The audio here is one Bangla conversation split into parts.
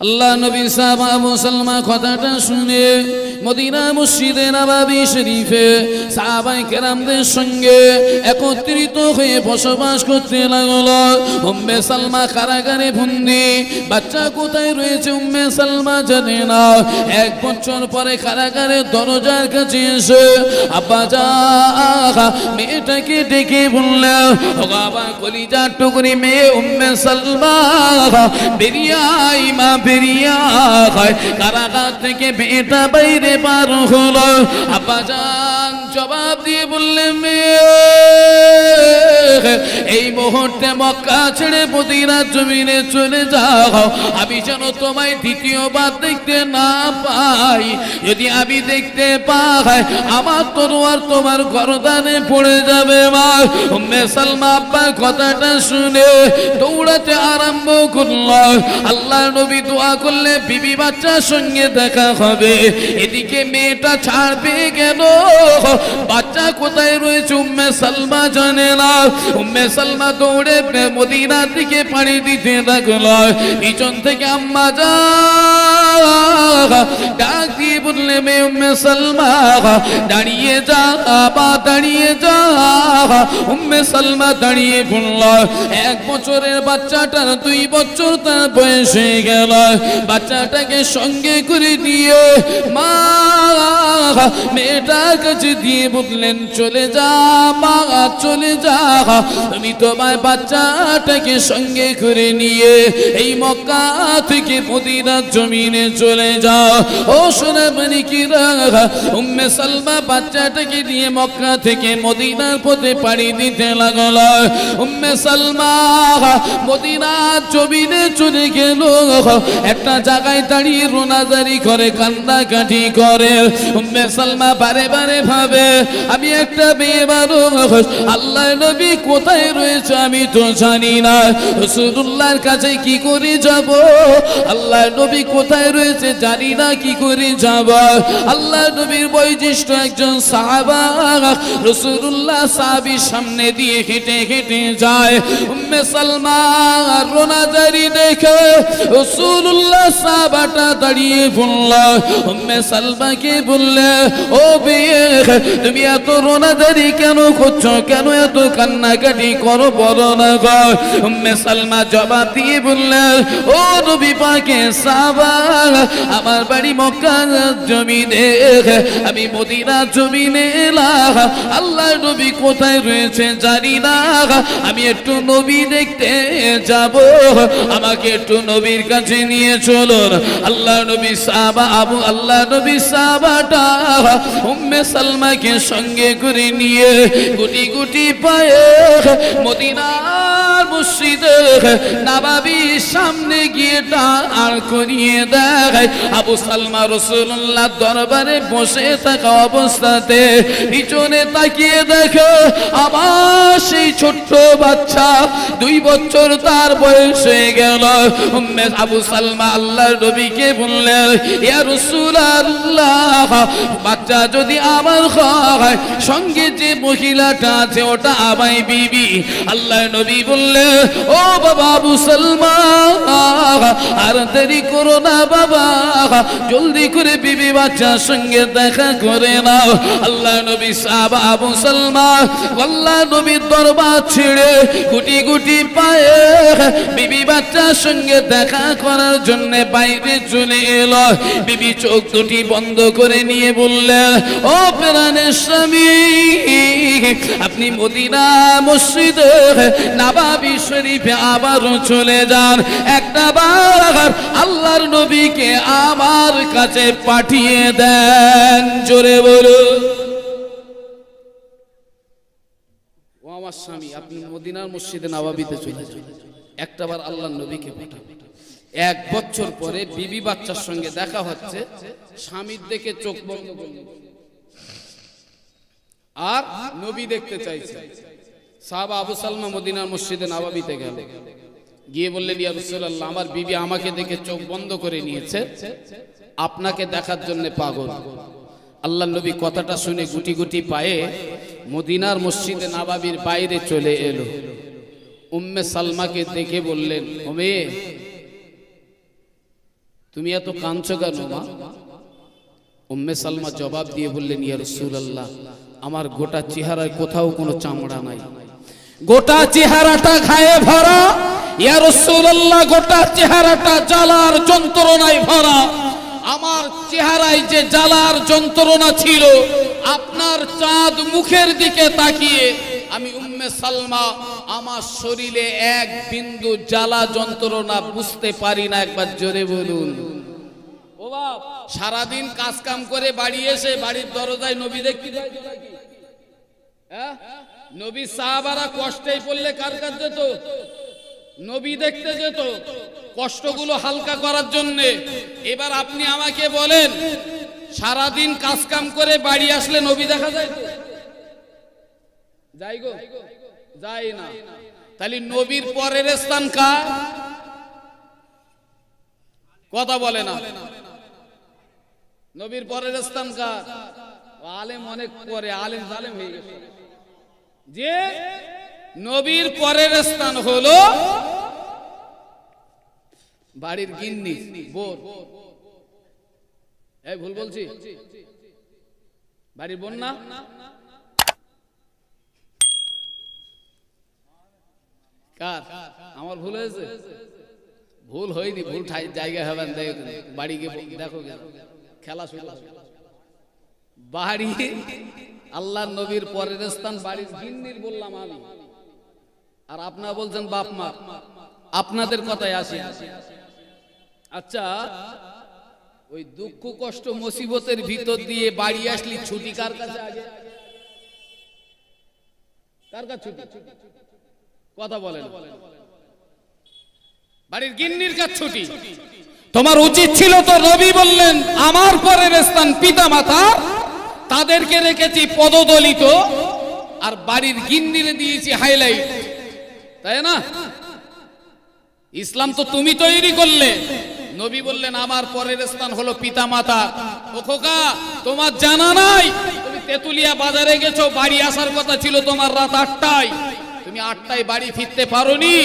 আল্লাহ নবী সাহাবা আবু সালমা কথাটা শুনে মদিনা মসজিদে নববী শরীফে সাহাবায়ে কেরামদের সঙ্গে একত্রিত হয়ে বসবাস করতে লাগলো। উম্মে সালমা কারাগারে বন্দী, বাচ্চা কোথায় রয়েছে উম্মে সালমা জানে না। 1 বছর পরে কারাগারের দরজার কাছে এসে আব্বা জান মেয়েটাকে ডেকে বললেন, ও বাবা কলিজার টুকরি মেয়ে উম্মে সালমা বেরিয়ে আয় মা, বেরিয়ে আয়। কারাগার থেকে মেয়েটা বাইরে বার হলো। আব্বা জান জবাব দিয়ে বললেন, মেয়ে এই মুহূর্তে মক্কা ছেড়ে মদিনার জমিনে চলে যাও, আমি যেন তোমায় দ্বিতীয়বার দেখতে না পাই। যদি আমি দেখতে পাই আমার তরোয়ার তোমার গর্দানে পড়ে যাবে মা। উম্মে সালমা আব্বার কথাটা শুনে দৌড়াতে আরম্ভ করলো। আল্লাহ নবী দোয়া করলে বিবি বাচ্চার সঙ্গে দেখা হবে, এদিকে মেয়েটা ছাড়বে কেন? বাচ্চা কোথায় রয়েছে উম্মে সালমা জানে না। উম্মে সালমা দৌড়ে মদিনার দিকে পাড়ি দিতে লাগলো। পিছন থেকে আম্মা জান ডাক দিয়ে বললে, মেয়ে উম্মে সালমা দাঁড়িয়ে যা, বা দাঁড়িয়ে যা। উম্মে সালমা দাঁড়িয়ে পড়ল। 1 বছরের বাচ্চাটার 2 বছর তার বয়স হয়ে গেল। বাচ্চাটাকে সঙ্গে করে দিয়ে মা মেয়েটার কাছে দিয়ে বললেন, চলে যা মা, চলে যা। তুমি তোমার বাচ্চাটাকে সঙ্গে করে নিয়ে এই মক্কা থেকে মদিনার জমিনে চলে যাও। ও সোনা মানিকিরা, উম্মে সালমা বাচ্চাটাকে নিয়ে মক্কা থেকে মদিনার পথে পাড়ি দিতে লাগলো। উম্মে সালমা মদিনার জমিনে চলে গেল। একটা জায়গায় দাঁড়িয়ে রোনাজারি করে, কান্নাকাটি করে। উম্মে সালমা বারে বারে ভাবে, আমি একটা মেয়ে মানুষ, আল্লাহ নবী কোথায় রয়েছে আমি তো জানি না। রাসূলুল্লাহর কাছে কি করে যাব? আল্লাহ নবী কোথায় রয়েছে জানি না, কি করে যাব? আল্লাহ নবীর বয়োজ্যেষ্ঠ একজন সাহাবা রাসূলুল্লাহ সাহাবীর সামনে দিয়ে হেঁটে হেঁটে যায়। উম্মে সালমা রোনাজারি দেখে রাসূলুল্লাহ সাহাবাটা দাঁড়িয়ে পড়ল। উম্মে সালমাকে বললে, ও বিয়ে তুমি এত রোনাজারি কেন করছো, কেন এত কান্নাকাটি করো, বলো না গো। উম্মে সালমা জবাব দিয়ে বললেন, ও নবী পাকের সাহাবা, আমার বাড়ি মক্কার জমিনে, আমি মদিনার জমিনে এলাম। আল্লাহ নবী কোথায় রয়েছে জানি না, আমি একটু নবী দেখতে যাব, আমাকে একটু নবীর কাছে নিয়ে চলুন। আল্লাহ নবী সাহাবা আল্লাহ নবী সাহাবাটা উম্মে সালমাকে সঙ্গে করে নিয়ে গুটি গুটি পায়ে মদিনার মসজিদে নববীর সামনে গিয়ে দাঁড় করিয়ে দেয়। আবু সালমা রাসূলুল্লাহ দরবারে বসে থাকা অবস্থাতে পিছনে তাকিয়ে দেখে আবার সেই ছোট্ট বাচ্চা, 2 বছর তার বয়স হয়ে গেল। আবু সালমা আল্লাহর নবীকে বললেন, ইয়া রাসূলুল্লাহ, বাচ্চা যদি আমার হয়, সঙ্গে যে মহিলাটা আছে ওটা আমায় বিবি। আল্লাহর নবী বললেন, ও বাবা আবু সালমা, আর দেরি করো না বাবা, জলদি করে বিবি বাচ্চার সঙ্গে দেখা করে নাও। আল্লাহ নবী সাহাবা আবু সালমা আল্লাহ নবীর দরবার ছেড়ে গুটি গুটি পায়ে বিবি বাচ্চার সঙ্গে দেখা করার জন্য বাইরে চলে এলো। বিবি চোখ দুটি বন্ধ করে নিয়ে বললেন, ও প্রাণের স্বামী, আপনি মদিনা মসজিদে নববী শরীফে আবারও চলে যান, একটা বার আল্লাহর নবীকে আমার কাছে পাঠিয়ে দেন। জোরে বলুন, ও আমার স্বামী, আপনি মদিনার মসজিদে নববীতে চলে যান, একটাবার আল্লাহর নবীকে পাঠান। 1 বছর পরে বিবি বাচ্চার সঙ্গে দেখা হচ্ছে, স্বামীর দেখে চোখ বন্ধ করল আর নবী দেখতে চাইছে। সাহাবা আবু সালমা মদিনার মসজিদে নববীতে গেল, গিয়ে বললেন, ইয়া রাসূলুল্লাহ, আমার বিবি আমাকে দেখে চোখ বন্ধ করে নিয়েছে, আপনাকে দেখার জন্য পাগল। আল্লাহর নবী কথাটা শুনে গুটি গুটি পায়ে মদিনার মসজিদে নববীর বাইরে চলে এলো। উম্মে সালমাকে দেখে বললেন, ও মেয়ে, তুমি এত কাঁদছো কেন মা? উম্মে সালমা জবাব দিয়ে বললেন, ইয়া রাসূলুল্লাহ, আমার গোটা চেহারায় কোথাও কোনো চামড়া নাই, গোটা চেহারাটা ঘায়ে ভরা। ইয়া রাসূলুল্লাহ, গোটা চেহারাটা জ্বালার যন্ত্রণায় ভরা। আমার চেহারায় যে জ্বালার যন্ত্রণা ছিল, আপনার চাঁদ মুখের দিকে তাকিয়ে আমি উম্মে সালমা আমার শরীরে এক বিন্দু জ্বালা যন্ত্রণা বুঝতে পারি না। একবার জোরে বলুন। ও বাপ, সারাদিন কাজ কাম করে বাড়ি এসে বাড়ির দরজায় নবী দেখতে যায় নাকি? হ্যাঁ, নবী সাহাবারা কষ্টেই পড়লে কার কাছে যেত? নবী দেখতে যেত, কষ্টগুলো হালকা করার জন্য। এবার আপনি আমাকে বলেন, সারাদিন কাজ কাম করে বাড়ি আসলে নবী দেখা যায় তো? যাই গো, যাই না। তাহলে নবীর পরের স্থান কার? কথা বলে না। নবীর পরের স্থান কার? আলেম অনেক পরে, আলেম জালেম হয়ে গেছে। যে নবীর পরের স্থান হলো বাড়ির গিন্নি, বোন। এই ভুল বলছি? বাড়ির বোন না? কার? আমার ভুল হয়েছে? ভুল হয়নি, ভুল জায়গা হবেন। বাড়ি গিয়ে দেখো, খেলা শুরু হবে। বাড়ি আল্লাহ নবীর পরের স্থান বাড়ির গিন্নির বললাম আমি, আর আপনারা বলছেন বাপ মা। আপনাদের কথায় আসি। আচ্ছা, ওই দুঃখ কষ্ট মুসিবতের ভিতর দিয়ে বাড়ি আসলি ছুটি কার কাছে আগে? কার কাছে ছুটি? কথা বলেন। বাড়ির গিন্নির কাছে ছুটি। তোমার উচিত ছিল তো, নবী বললেন আমার পরের স্থান পিতা মাতা, তাদেরকে রেখেছি পদদলিত, আর বাড়ির গিন্নিরে দিয়েছি হাইলাইট, তাই না? ইসলাম তো তুমি তৈরি করলে। নবী বললেন আমার পরের স্থান হলো পিতা মাতা। ও খোকা, তোমার জানা নাই, তুমি তেতুলিয়া বাজারে গেছো, বাড়ি আসার কথা ছিল তোমার রাত 8টায়, তুমি 8টায় বাড়ি ফিরতে পারোনি।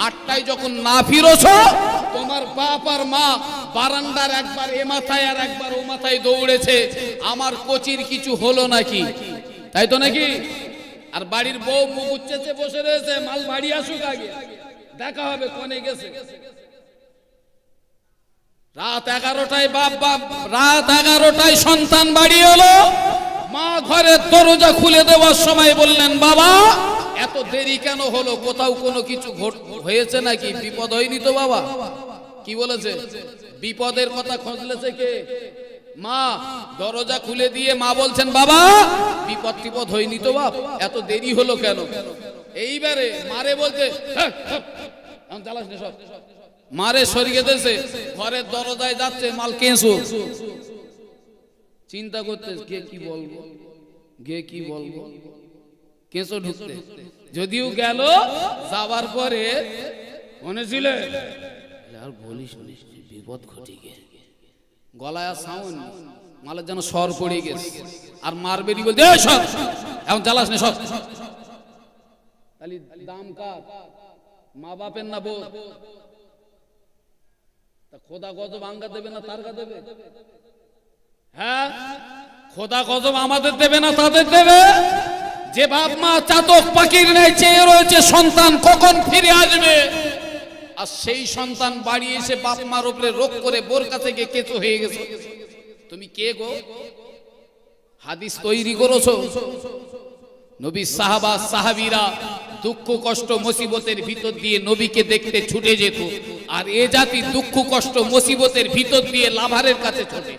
8টায় যখন না ফিরোছো, তোমার বাপ আর মা বারান্দার একবার এ মাথায় আর একবার ও মাথায় দৌড়েছে, আমার কোচির কিছু হলো নাকি, তাই তো নাকি? আর বাড়ির বউ মুখ উচ্চেতে বসে রয়েছে, মাল বাড়ি আসুক আগে, দেখা হবে কোনে গেছে। রাত 11টায় রাত 11টায় সন্তান বাড়ি এলো। মা ঘরের দরজা খুলে দেওয়ার সময় বললেন, বাবা এত দেরি কেন হলো? কোথাও কোনো কিছু হয়েছে নাকি? বিপদ হয়নি তো বাবা? কি বলেছে? বিপদের কথা খোঁজলেছে কে? মা। দরজা খুলে দিয়ে মা বলছেন, বাবা বিপদ টিপদ হয়নি তো বাপ? এত দেরি হলো কেন? এইবারে মারে বলছে, সব মারে সরিয়ে দিয়েছে, ঘরের দরজায় যাচ্ছে, মাল কেঁচো। চিন্তা করতে, গে কি বলবো, গে কি বলবো, কেঁচো ঢুকতে। যদিও গেল, যাবার পরে মনে ছিল আর বলিস বিপদ ঘটে গেছে, গলায় আর সাউন্ড, মালের যেন সর পড়ে গেছে। আর মারবেরি বলতে, সব এখন জ্বালাস না, সব। তাহলে দাম কার? মা বাপের না বউ? খোদা গজব আঙ্গা দেবে না তার গা দেবে? হ্যাঁ, খোদা গজব আমাদের দেবে না তাদের দেবে? যে বাপ মা চাতক পাখির ন্যায় চেয়ে রয়েছে সন্তান কখন ফিরে আসবে, আর সেই সন্তান বাড়ি এসে বাপ মার উপরে রোগ করে বোরকা থেকে কেঁচো হয়ে গেছে। তুমি কে গো? হাদিস তৈরি করেছো। নবী সাহাবা সাহাবীরা দুঃখ কষ্ট মুসিবতের ভিতর দিয়ে নবীকে দেখতে ছুটে যেত, আর এ জাতি দুঃখ কষ্ট মুসিবতের ভিতর দিয়ে লাভারের কাছে ছোটে,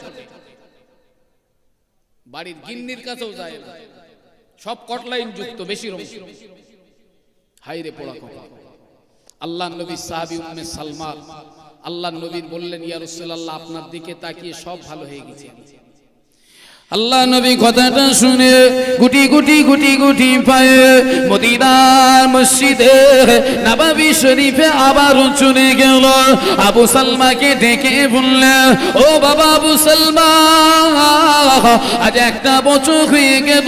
বাড়ির গিন্নির কাছেও যায় না। সব কটলাইন যুক্ত, বেশি রকম। হাইরে পোড়া কথা। আল্লাহ নবী সাহাবী উম্মে সালমা আল্লাহ নবী বললেন, ইয়া রাসূলুল্লাহ আপনার দিকে তাকিয়ে সব ভালো হয়ে গেছে। আল্লাহ নবী কথাটা শুনে গুটি গুটি গুটি গুটি পায়ে মদিনার মসজিদে নববী শরীফে আবার চলে গেল। আবু সালমাকে ডেকে বললেন, ও বাবা আবু সালমা, আজ একটা বছর হয়ে গেল,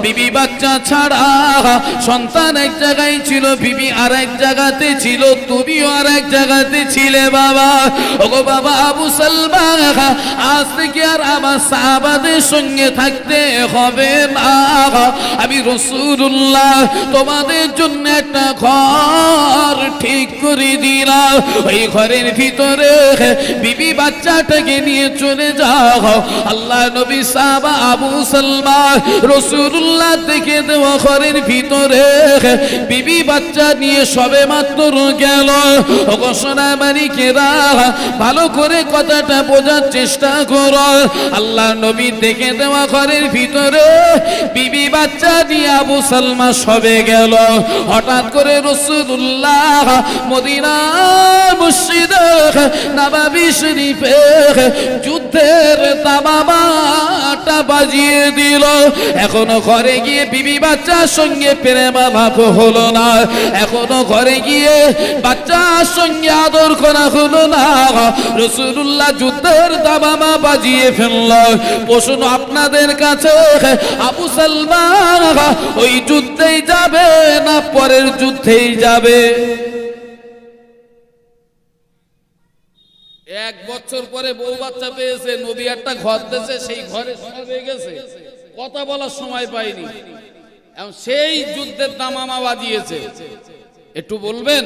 বিবি বাচ্চা বাচ্চা ছাড়া সন্তান এক জায়গায় ছিল, বিবি আর এক জায়গাতে ছিল, তুমিও আর এক জায়গাতে ছিলে বাবা। ওগো বাবা আবু সালমা, আজ থেকে আর আমার সাহাবাদের সঙ্গে থাকতে হবে না। আমি রাসূলুল্লাহ তোমাদের জন্য একটা ঘর ঠিক করে দিলাম। ওই ঘরের ভিতরে বিবি বাচ্চাটাকে নিয়ে চলে যাও। আল্লাহ নবী সাহাবা আবু সালমা রাসূলুল্লাহ থেকে দেওয়া ঘরের ভিতরে বিবি বাচ্চা নিয়ে সবে মাত্র গেল। ওগো সোনামানিকেরা, ভালো করে কথাটা বোঝার চেষ্টা করো। আল্লাহ নবী দেখে দেওয়া ঘরের ভিতরে বিবি বাচ্চা নিয়ে আবু সালমা সবে গেল। হঠাৎ করে রাসূলুল্লাহ মদিনার মসজিদে নববী শরীফে যুদ্ধের দামামাটা বাজিয়ে দিল। এখনো ঘরে গিয়ে বিবি বাচ্চার সঙ্গে প্রেম ভাব হলো না, এখনো ঘরে গিয়ে বাচ্চার সঙ্গে আদর করা হলো না। রাসূলুল্লাহ যুদ্ধের দামামা বাজিয়ে ফেলল। প্রশ্ন আপনাদের কাছে, আবু সালমা ওই যুদ্ধেই যাবে না পরের যুদ্ধেই যাবে? এক বছর পরে বউ বাচ্চা পেয়েছে, নবী একটা ঘর দিয়েছে, সেই ঘরে হয়ে গেছে, কথা বলার সময় পাইনি, এখন সেই যুদ্ধের দামামা বাজিয়েছে। একটু বলবেন,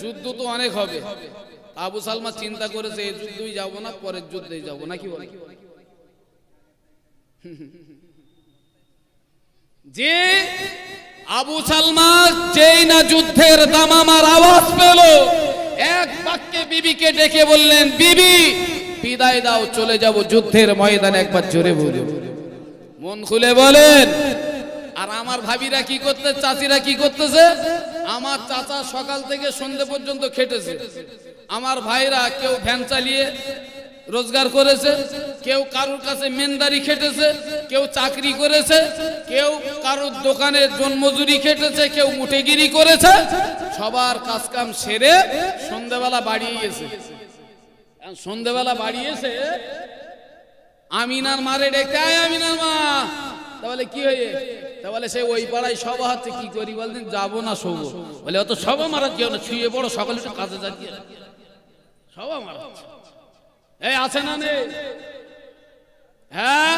যুদ্ধ তো অনেক হবে। আবু সালমা চিন্তা করেছে এই যুদ্ধই যাব না, পরের যুদ্ধেই যাব, নাকি বলে? যে আবু সালমা যেই না যুদ্ধের দামামার আওয়াজ পেল, এক বাক্যে বিবিকে ডেকে বললেন, বিবি বিদায় দাও, চলে যাব যুদ্ধের ময়দানে। একবার জোরে বলে, মন খুলে বলেন। আর আমার ভাবিরা কি করতে, চাচিরা কি করতেছে? আমার চাচা সকাল থেকে সন্ধ্যে পর্যন্ত খেটেছে, আমার ভাইরা কেউ ভ্যান চালিয়ে রোজগার করেছে, কেউ কারোর কাছে মেনদারি খেটেছে, কেউ চাকরি করেছে, কেউ কারোর দোকানে জন্মজুরি খেটেছে, কেউ মুঠেগিরি করেছে। সবার কাজ কাম সেরে সন্ধ্যেবেলা বাড়ি গেছে। সন্ধ্যেবেলা বাড়ি এসে আমিনার মারে ডেকে, আয় আমিনার মা। তাহলে কি হয়ে, তাহলে সে ওই পাড়ায় সভা হচ্ছে, কি করি বলতেন, যাবো না শোবো। বলে অত সভা মারা কেউ না, শুয়ে বড় সকালে একটু কাজে যাচ্ছি, সভা মারা এই আছে না নেই? হ্যাঁ,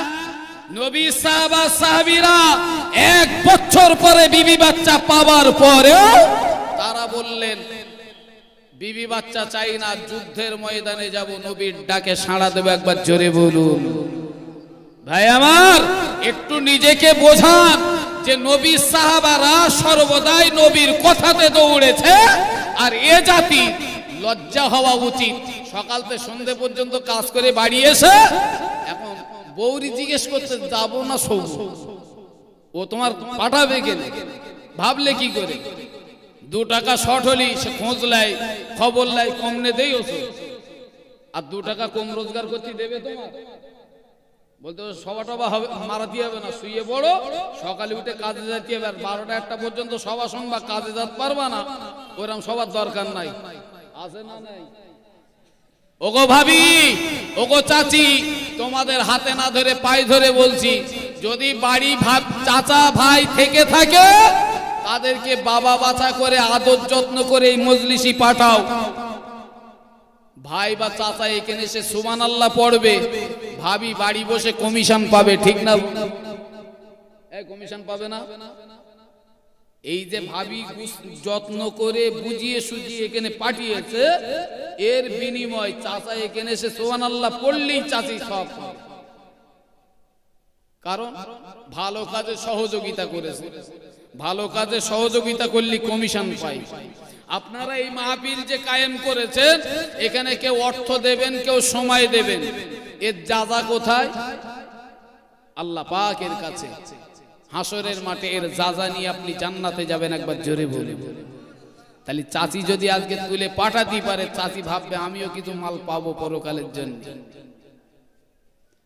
নবী সাহাবা সাহাবীরা এক বছর পরে বিবি বাচ্চা পাওয়ার পরেও তারা বললেন, বিবি বাচ্চা চাই না, যুদ্ধের ময়দানে যাব, নবীর ডাকে সাড়া দেব। একবার জোরে বলুন। ভাই আমার, একটু নিজেকে বোঝান যে নবী সাহাবারা সর্বদাই নবীর কথাতে দৌড়েছে। আর এ জাতি লজ্জা হওয়া উচিত। সকাল থেকে সন্ধে পর্যন্ত কাজ করে বাড়ি এসে এখন বৌরি জিজ্ঞেস করতে, যাবো না শোবো? ও তোমার পাঠাবে কেনে, ভাবলে কি করে? 2 টাকা শর্ট হলি সে খোঁজ লাই, খবর লাই, কমনে দেই ওষুধ। আর 2 টাকা কম রোজগার করতে দেবে তোমার? বলতে সভা টভা হবে, মারাতে হবে না, শুয়ে বড়, সকালে উঠে কাজে যেতে হবে। আর 12টা 1টা পর্যন্ত সভা শুনবা, কাজে যেতে পারবা না, ওরকম সবার দরকার নাই। আছে না নাই? ওগো ভাবি, ওগো চাচি, তোমাদের হাতে না ধরে পায়ে ধরে বলছি, যদি বাড়ি চাচা ভাই থেকে থাকে তাদেরকে বাবা বাছা করে আদর যত্ন করে এই মজলিসি পাঠাও। ভাই বা চাচা এখানে এসে সুবহানাল্লাহ পড়বে, ভাবি বাড়ি বসে কমিশন পাবে, ঠিক না? কমিশন পাবে না? এই যে ভাবি যত্ন করে বুঝিয়ে সুজিয়ে এখানে পাঠিয়েছে, এর বিনিময় চাচা এখানে এসে সুবহানাল্লাহ পড়লেই চাচি সব। কারণ ভালো কাজে সহযোগিতা করেছে, ভালো কাজে সহযোগিতা করলে কমিশন পাই। আপনারা এই মাহফিল যে কায়েম করেছেন, এখানে কেউ অর্থ দেবেন, কেউ সময় দেবেন, এর যাজা কোথায়? আল্লাহ পাকের কাছে। হাসরের মাঠে এর যাজা নিয়ে আপনি জান্নাতে যাবেন। একবার জোরে বলে। তাহলে চাচি যদি আজকে তুলে পাঠাতে পারে, চাচি ভাববে আমিও কিছু মাল পাবো পরকালের জন্য।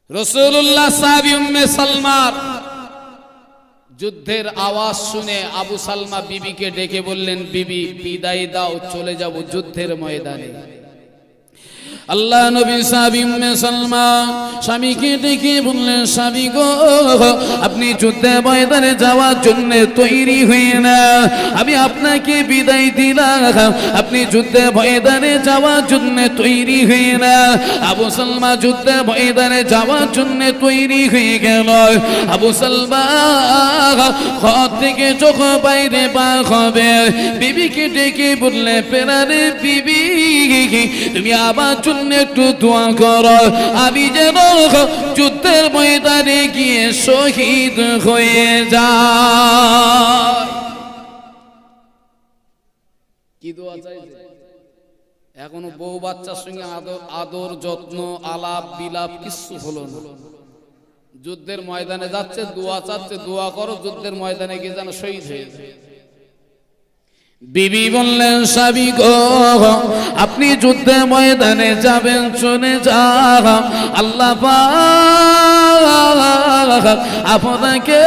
রাসূলুল্লাহ সাহাবী উম্মে সালমার যুদ্ধের আওয়াজ শুনে আবু সালমা বিবিকে ডেকে বললেন, বিবি বিদায় দাও, চলে যাব যুদ্ধের ময়দানে। আল্লাহ নবী সাহাবী উম্মে সালমা স্বামীকে ডেকে বললেন, স্বামী গো, আপনি যুদ্ধে ময়দানে যাওয়ার জন্য তৈরি হয়ে না, আমি আপনাকে বিদায় দিলাম, আপনি যুদ্ধে ময়দানে যাওয়ার জন্য তৈরি হয়ে না। আবু সালমা যুদ্ধে ময়দানে যাওয়ার জন্য তৈরি হয়ে গেল। আবু সালমা ঘর থেকে যখন বাইরে বার হবে, বিবিকে ডেকে বললে, প্রাণের বিবি, তুমি আমার জন্য একটু দোয়া করো, আমি যেন যুদ্ধের ময়দানে গিয়ে শহীদ হয়ে যাই। কি দোয়া চাইছে? এখনো বউ বাচ্চার সঙ্গে আদর যত্ন আলাপ বিলাপ কিছু হলো না। যুদ্ধের ময়দানে যাচ্ছে, দোয়া চাচ্ছে, দোয়া করো যুদ্ধের ময়দানে গিয়ে যেন শহীদ হয়ে যায়। বিবি বললেন, স্বামী গো, আপনি যুদ্ধের ময়দানে যাবেন, চলে যান, আল্লাহ পাক আপনাকে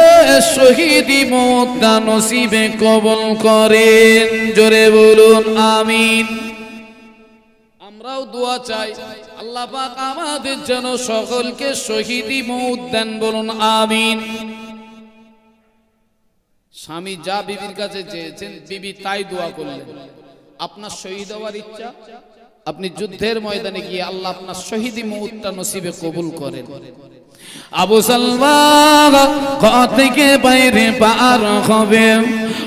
শহীদি মওত নসিবে কবুল করেন। জোরে বলুন আমিন। আমরাও দোয়া চাই, আল্লাহ পাক আমাদের যেন সকলকে শহীদি মওত দেন। বলুন আমিন। স্বামী যা বিবির কাছে চেয়েছেন, বিবি তাই দোয়া করলেন। আপনার শহীদ হওয়ার ইচ্ছা, আপনি যুদ্ধের ময়দানে গিয়ে আল্লাহ আপনার শহীদি মওতটা নসিবে কবুল করেন। আবু সালমা ঘর থেকে বাইরে পার হবে,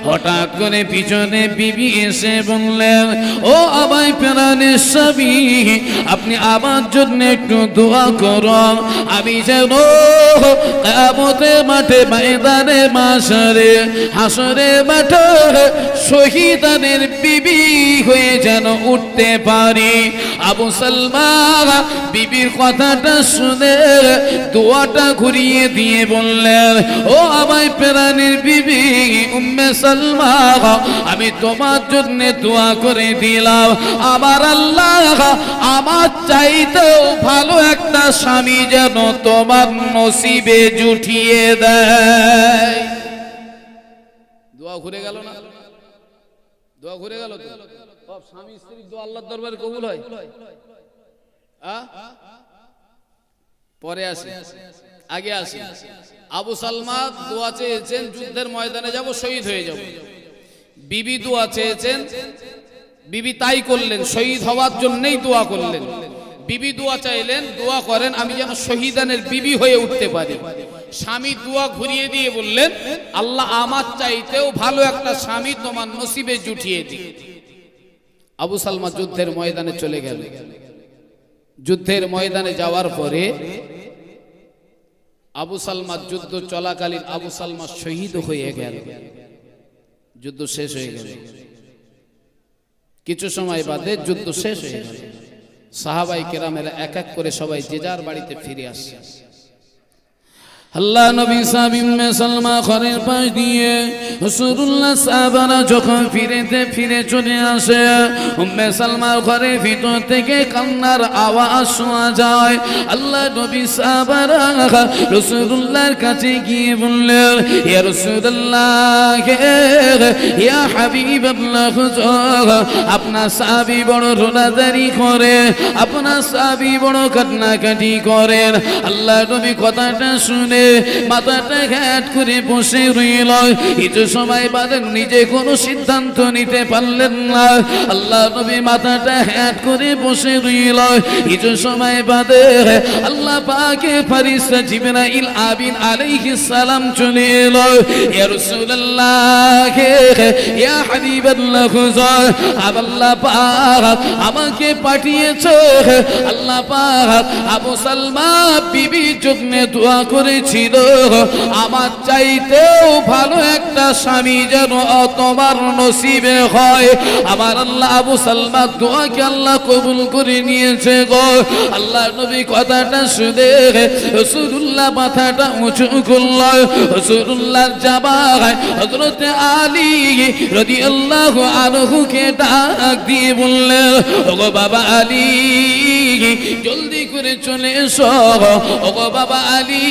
হঠাৎ করে পিছনে বিবি এসে বললেন, ও আমার প্রাণের স্বামী, আপনি আমার জন্য একটু দোয়া করুন, আমি যেন কিয়ামতের মাঠে, ময়দানে মাশরে, হাসরের মাঠে শহীদানের বিবি হয়ে যেন উঠতে পারি। আবু সালমা বিবির কথাটা শুনে দোয়াটা ঘুরিয়ে দিয়ে বললেন, ও আমার প্রাণের বিবি উম্মে সালমা, আমি তোমার জন্য দোয়া করে দিলাম, আমার আল্লাহ আমার চাইতেও ভালো একটা স্বামী যেন তোমার নসিবে জুটিয়ে দেয়। দোয়া ঘুরে গেল না? দোয়া ঘুরে গেল তো? সব স্বামী স্ত্রীর দোয়া আল্লাহর দরবারে কবুল হয়? পরে আসি, আগে আসি। আবু সালমা দোয়া চেয়েছেন, যুদ্ধের ময়দানে যাব, শহীদ হয়ে যাব। বিবি দোয়া চেয়েছেন, বিবি তাই করলেন, শহীদ হওয়ার জন্যই দোয়া করলেন। বিবি দোয়া চাইলেন, দোয়া করেন আমি যেন শহীদানের বিবি হয়ে উঠতে পারি। স্বামী দোয়া ঘুরিয়ে দিয়ে বললেন, আল্লাহ আমার চাইতেও ভালো একটা স্বামী তোমার নসিবে জুটিয়ে দিই। আবু সালমা যুদ্ধের ময়দানে চলে গেল। যুদ্ধের ময়দানে যাওয়ার পরে আবু সালমা, যুদ্ধ চলাকালীন আবু সালমা শহীদ হয়ে গেল। যুদ্ধ শেষ হয়ে গেল, কিছু সময় বাদে যুদ্ধ শেষ হয়ে গেল। সাহাবায়ে কেরামেরা এক এক করে সবাই যে যার বাড়িতে ফিরে আসছে। আল্লাহ নবী সাহাবী উম্মে সালমা ঘরের পাশ দিয়ে রাসূলুল্লাহ সাহাবারা যখন ফিরে চলে আসে, উম্মে সালমার ঘরের ভিতর থেকে কান্নার আওয়াজ শোনা যায়। আল্লাহ নবী সাহাবারা রাসূলুল্লাহর কাছে গিয়ে বললেন, ইয়া রাসূলুল্লাহ, ইয়া হাবিবাল্লাহ, আপনার সাহাবী বড় রোনাদারি করে, আপনার সাহাবী বড় কান্নাকাটি করেন। আল্লাহ নবী কথাটা শুনে মাথাটা ঘাট করে বসে রইল। কিছু সময় বাদে নিজে কোনো সিদ্ধান্ত নিতে পারলেন না। আল্লাহ নবী মাথাটা ঘাট করে বসে রইল। কিছু সময় বাদে আল্লাহ পাকের ফেরেশতা জিবরাইল আমিন আলাইহিস সালাম চলে এলো। ইয়া রাসূলুল্লাহ, ইয়া হাবিবাল্লাহ, আল্লাহ পাক আমাকে পাঠিয়েছে। আল্লাহ পাক আবু সালমা বিবির জন্য দোয়া করেছিল, আমার চাইতেও ভালো একটা স্বামী যেন তোমার নসিবে হয়। আমার আল্লাহ আবু সালমার দোয়াকে আল্লাহ কবুল করে নিয়েছে গো। আল্লাহ নবী কথাটা শুনে রাসূলুল্লাহ মাথাটা উঁচু করল। রাসূলুল্লাহর জামায় হযরত আলী রাদিয়াল্লাহু আনহুকে ডাক দিয়ে বললেন, ওগো বাবা আলী, জলদি করে চলে এসো। ওগো বাবা আলী,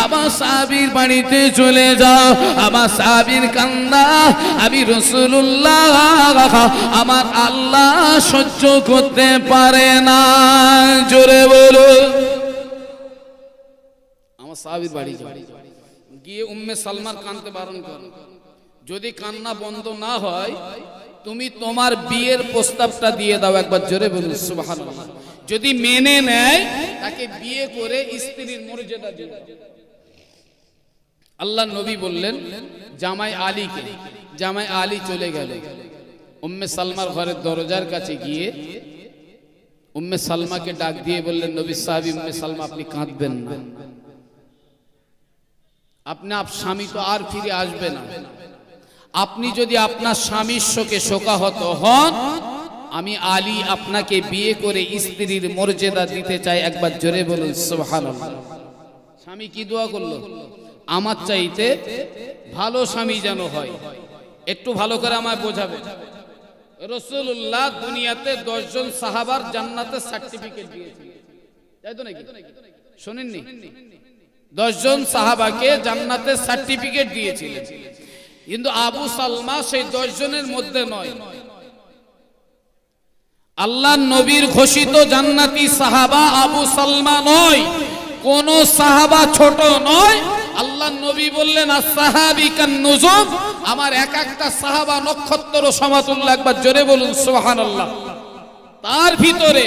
আমার সাহাবীর বাড়িতে চলে যাও। আমার সাহাবীর কান্না আমি রাসূলুল্লাহ, আমার আল্লাহ সহ্য করতে পারে না। জোরে বলো। আমার সাহাবীর বাড়ি গিয়ে উম্মে সালমার কানতে বারণ করো, যদি কান্না বন্ধ না হয় তুমি তোমার বিয়ের প্রস্তাবটা দিয়ে দাও। একবার জোরে বলুন সুবহানাল্লাহ। যদি মেনে নেয় তাকে বিয়ে করে স্ত্রীর মর্যাদা দিবে। আল্লাহ নবী বললেন জামাই আলীকে, জামাই আলী চলে গেল। উম্মে সালমার ঘরের দরজার কাছে গিয়ে উম্মে সালমাকে ডাক দিয়ে বললেন, নবী সাহাবী উম্মে সালমা আপনি কাঁদবেন না, আপনার স্বামী তো আর ফিরে আসবে না। আপনি যদি আপনার স্বামীর শোকে শোকাহত হন, আমি আলী আপনাকে বিয়ে করে স্ত্রীর মর্যাদা দিতে চাই। একবার জোরে বলুন সুবহানাল্লাহ। স্বামী কি দোয়া করলো? আমার চাইতে ভালো স্বামী যেন হয়। একটু ভালো করে আমায় বোঝাবে। রাসূলুল্লাহ দুনিয়াতে 10 জন সাহাবার জান্নাতের সার্টিফিকেট দিয়েছিলেন, তাই তো নাকি? শুনেননি? 10 জন সাহাবাকে জান্নাতের সার্টিফিকেট দিয়েছিলেন, কিন্তু আবু সালমা সেই 10 জনের মধ্যে নয়। আল্লাহর নবীর ঘোষিত জান্নাতি সাহাবা আবু সালমা নয়, কোন সাহাবা ছোট নয়। আল্লাহর নবী বললেন as-সাহাবী কান-নুজুম, আমার এক একটা সাহাবা নক্ষত্র সমতুল্য। একবার জোরে বলুন সুবহানাল্লাহ। তার ভিতরে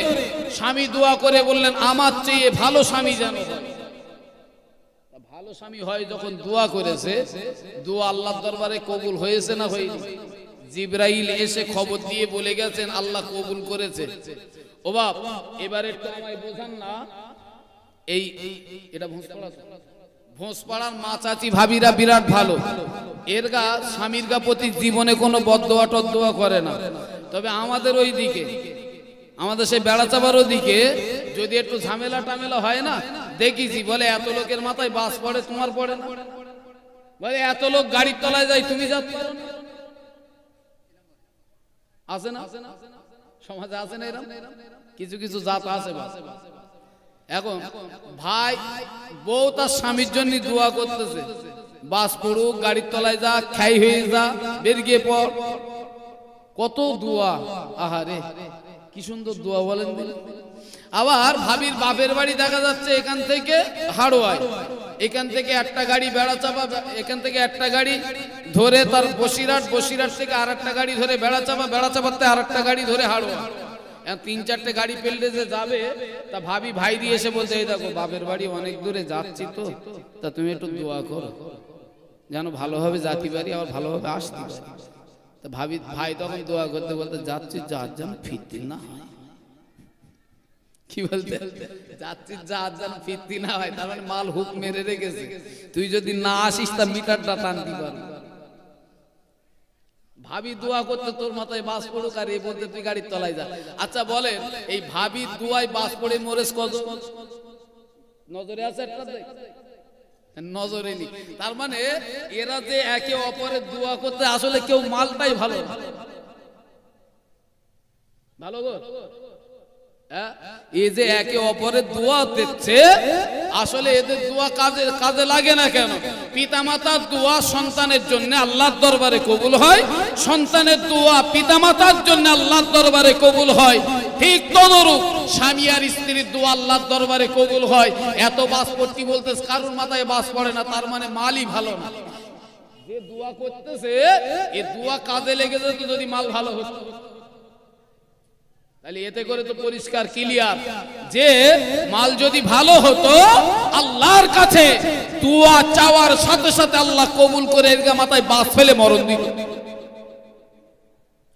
স্বামী দোয়া করে বললেন আমার চেয়ে ভালো স্বামী যেন হয়। ভালো স্বামী হয় যখন দোয়া করেছে, দোয়া আল্লাহর দরবারে কবুল হয়েছে না হয়নি? জিবরাইল এসে খবর দিয়ে বলে গেছেন আল্লাহ কবুল করেছে। ও বাপ, এবারে একটু আমায় বোঝান না, এই এটা ভোঁসপাড়ার মা চাচি ভাবিরা বিরাট ভালো, এর গা স্বামীর গা প্রতি জীবনে কোনো বদদোয়া টদদোয়া করে না। তবে আমাদের ওই দিকে, আমাদের সেই বেড়াচাবার ওদিকে যদি একটু ঝামেলা টামেলা হয় না, দেখেছি বলে এত লোকের মাথায় বাস পড়ে, তোমার পড়ে না। বলে এত লোক গাড়ির তলায় যায়, তুমি যাতে পারো না। আছে না সমাজে? আছে না এরকম কিছু কিছু জাত আছে। এখন ভাই বউ তার স্বামীর জন্য দোয়া করতেছে, বাস পড়ুক, গাড়ির তলায় যা, খাই হয়ে যা, বের গিয়ে পড়, কত দোয়া। আহারে কি সুন্দর দোয়া বলেন। আবার ভাবির বাপের বাড়ি দেখা যাচ্ছে এখান থেকে হাড়োয়ায়, এখান থেকে একটা গাড়ি বেড়াচাপা, এখান থেকে একটা গাড়ি ধরে তার বসিরহাট, বসিরহাট থেকে আর একটা গাড়ি ধরে বেড়াচাপা, বেড়াচাপাতে আর একটা গাড়ি ধরে হাড়োয়া। 3-4টে গাড়ি পেলে যে যাবে, তা ভাবি ভাই দিয়ে এসে বলতে, এই দেখো বাপের বাড়ি অনেক দূরে যাচ্ছি, তো তা তুমি একটু দোয়া করো যেন ভালোভাবে যাতে পারি, আবার ভালোভাবে আসতে পারি। তা ভাবি ভাই তখন দোয়া করতে বলতে, যাচ্ছি যার যেন ফিরতি না হয়। কি বলতে? যাচ্ছি যার যেন ফিরতি না হয়, তার মানে মাল হুক মেরে রেখেছে, তুই যদি না আসিস তা মিটারটা টানতে পারবি। ভাবি দোয়া করতে তোর মাথায় বাস পড়ুক, আর এই বলতে তুই গাড়ির তলায় যা। আচ্ছা বলেন, এই ভাবির দোয়ায় বাস পড়ে মরেস কত? নজরে আছে একটা? নজরে নেই। তার মানে এরা যে একে অপরের দোয়া করতে, আসলে কেউ মালটাই ভালো ভালো গো। এই যে একে অপরের দোয়া দিচ্ছে, আসলে এদের দোয়া কাজে লাগে না কেন? পিতামাতার দোয়া সন্তানের জন্য আল্লাহর দরবারে কবুল হয়, সন্তানের দোয়া পিতামাতার জন্য আল্লাহর দরবারে কবুল হয়। ঠিক তদরূপ স্বামী আর স্ত্রীর দোয়া আল্লাহর দরবারে কবুল হয়। এত বাস পড়তি বলতে কারুর মাথায় বাস পড়ে না, তার মানে মালই ভালো না। যে দোয়া করতেছে এই দোয়া কাজে লেগে যেত যদি মাল ভালো হতো। তাহলে এতে করে তো পরিষ্কার ক্লিয়ার যে মাল যদি ভালো হতো, আল্লাহর কাছে দোয়া চাওয়ার সাথে সাথে আল্লাহ কবুল করে এর মাথায় বাস ফেলে মরণ দিত।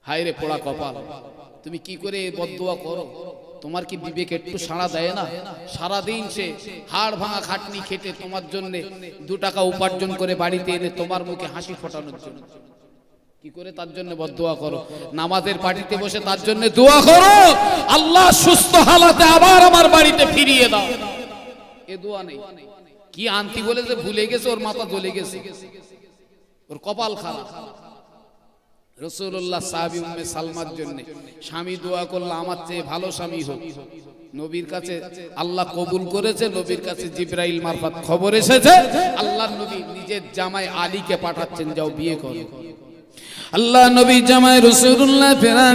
হায় রে পোড়া কপাল, তুমি কি করে বদদোয়া করো? তোমার কি বিবেক একটু সাড়া দেয় না? সারাদিন সে হাড় ভাঙা খাটনি খেটে তোমার জন্য 2 টাকা উপার্জন করে বাড়িতে এনে তোমার মুখে হাসি ফোটানোর জন্য, কি করে তার জন্য বদদোয়া করো? নামাজের পার্টিতে বসে তার জন্য দোয়া করো, আল্লাহ সুস্থ হালাতে আবার আমার বাড়িতে ফিরিয়ে দাও। এ দোয়া নেই। কি আনতি বলে যে ভুলে গেছে, ওর মাথা জ্বলে গেছে, ওর কপাল খারাপ। রাসূলুল্লাহ সাহাবী উম্মে সালমার জন্য স্বামী দোয়া করলো আমার চেয়ে ভালো স্বামী হোক। নবীর কাছে আল্লাহ কবুল করেছে, নবীর কাছে জিবরাইল মারফত খবর এসেছে, আল্লাহর নবী নিজের জামাই আলীকে পাঠাচ্ছেন, যাও বিয়ে করো। আল্লাহ নবী জামাই রাসূলুল্লাহ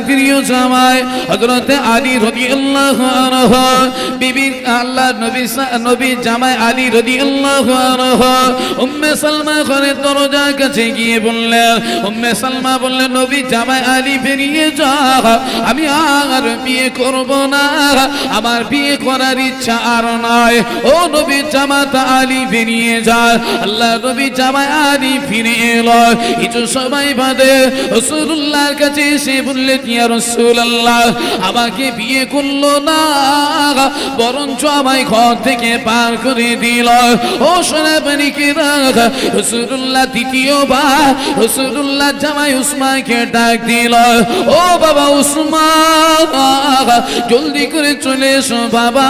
প্রিয় জামাই হযরতে আলী রাদিয়াল্লাহু আনহু বিবি আল্লাহ নবী জামাই আলী রাদিয়াল্লাহু আনহু উম্মে সালমা ঘরের দরজার কাছে গিয়ে বললেন, উম্মে সালমা বললেন নবী জামাই আলী বেরিয়ে যা, আমি আর বিয়ে করব না, আমার বিয়ে করার ইচ্ছা আর নয়। ও নবী জামাতা আলী বেরিয়ে যায়। আল্লাহ নবী জামাই আলী ফিরে এলো। কিছু সময় বাদে রাসূলুল্লাহর কাছে এসে বললেন, ইয়া রাসূলুল্লাহ আমাকে বিয়ে করলো না, বরঞ্চ আমায় ঘর থেকে পার করে দিল। ও সোনাবানি কে রাসূলুল্লাহ দ্বিতীয়বার রাসূলুল্লাহ জামাই উসমানকে ডাক দিল, ও বাবা উসমান জলদি করে চলে এসো বাবা,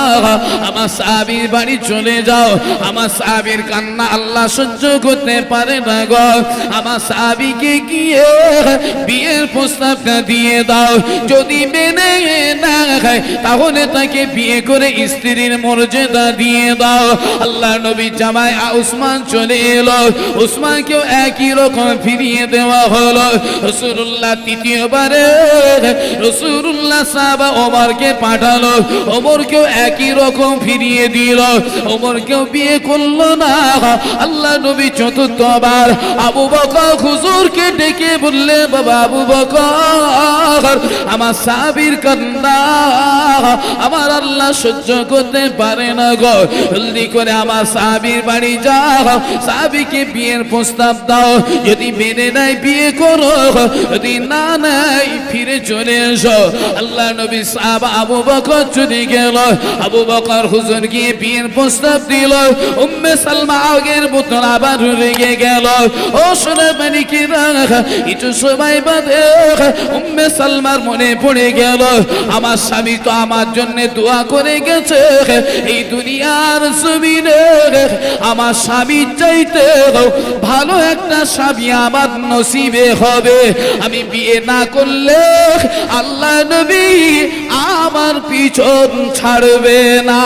আমার সাহাবীর বাড়ি চলে যাও, আমার সাহাবীর কান্না আল্লাহ সহ্য করতে পারে না গো, আমার সাহাবীকে গিয়ে বিয়ের প্রস্তাবটা দিয়ে দাও, যদি মেনে না খায় তাহলে তাকে বিয়ে করে স্ত্রীর মর্যাদা দিয়ে দাও। আল্লাহ নবী জামাই উসমান চলে এলো, উসমানকেও একই রকম ফিরিয়ে দেওয়া হলো। রাসূলুল্লাহ তৃতীয়বারে রাসূলুল্লাহ সাহাবা ওমরকে পাঠালো, ওমরকেও একই রকম ফিরিয়ে দিল, ওমরকেও বিয়ে করলো না। আল্লাহ নবী চতুর্থবার আবু বকর হুজুরকে ডেকে বললে, বাবা আবু বকর আমার সাহাবীর কান্না আমার আল্লাহ সহ্য করতে পারে না গো, জলদি করে আমার সাহাবীর বাড়ি যাও, সাহাবীকে বিয়ের প্রস্তাব দাও, যদি মেনে নেয় বিয়ে করো, যদি না নেয় ফিরে চলে এসো। আল্লাহ নবী সাহাবা আবু বকর চলে গেল, আবু বকর হুজুর গিয়ে বিয়ের প্রস্তাব দিল। উম্মে সালমা আগের মতন আবার রেগে গেল। ও সোনাবানি কি কিছু সময় বাদে উম্মে সালমার মনে পড়ে গেল, আমার স্বামী তো আমার জন্য দোয়া করে গেছে, এই দুনিয়ার জমিনে আমার স্বামী চাইতে ভালো একটা স্বামী আমার নসিবে হবে, আমি বিয়ে না করলে আল্লাহ নবী আমার পিছন ছাড়বে না।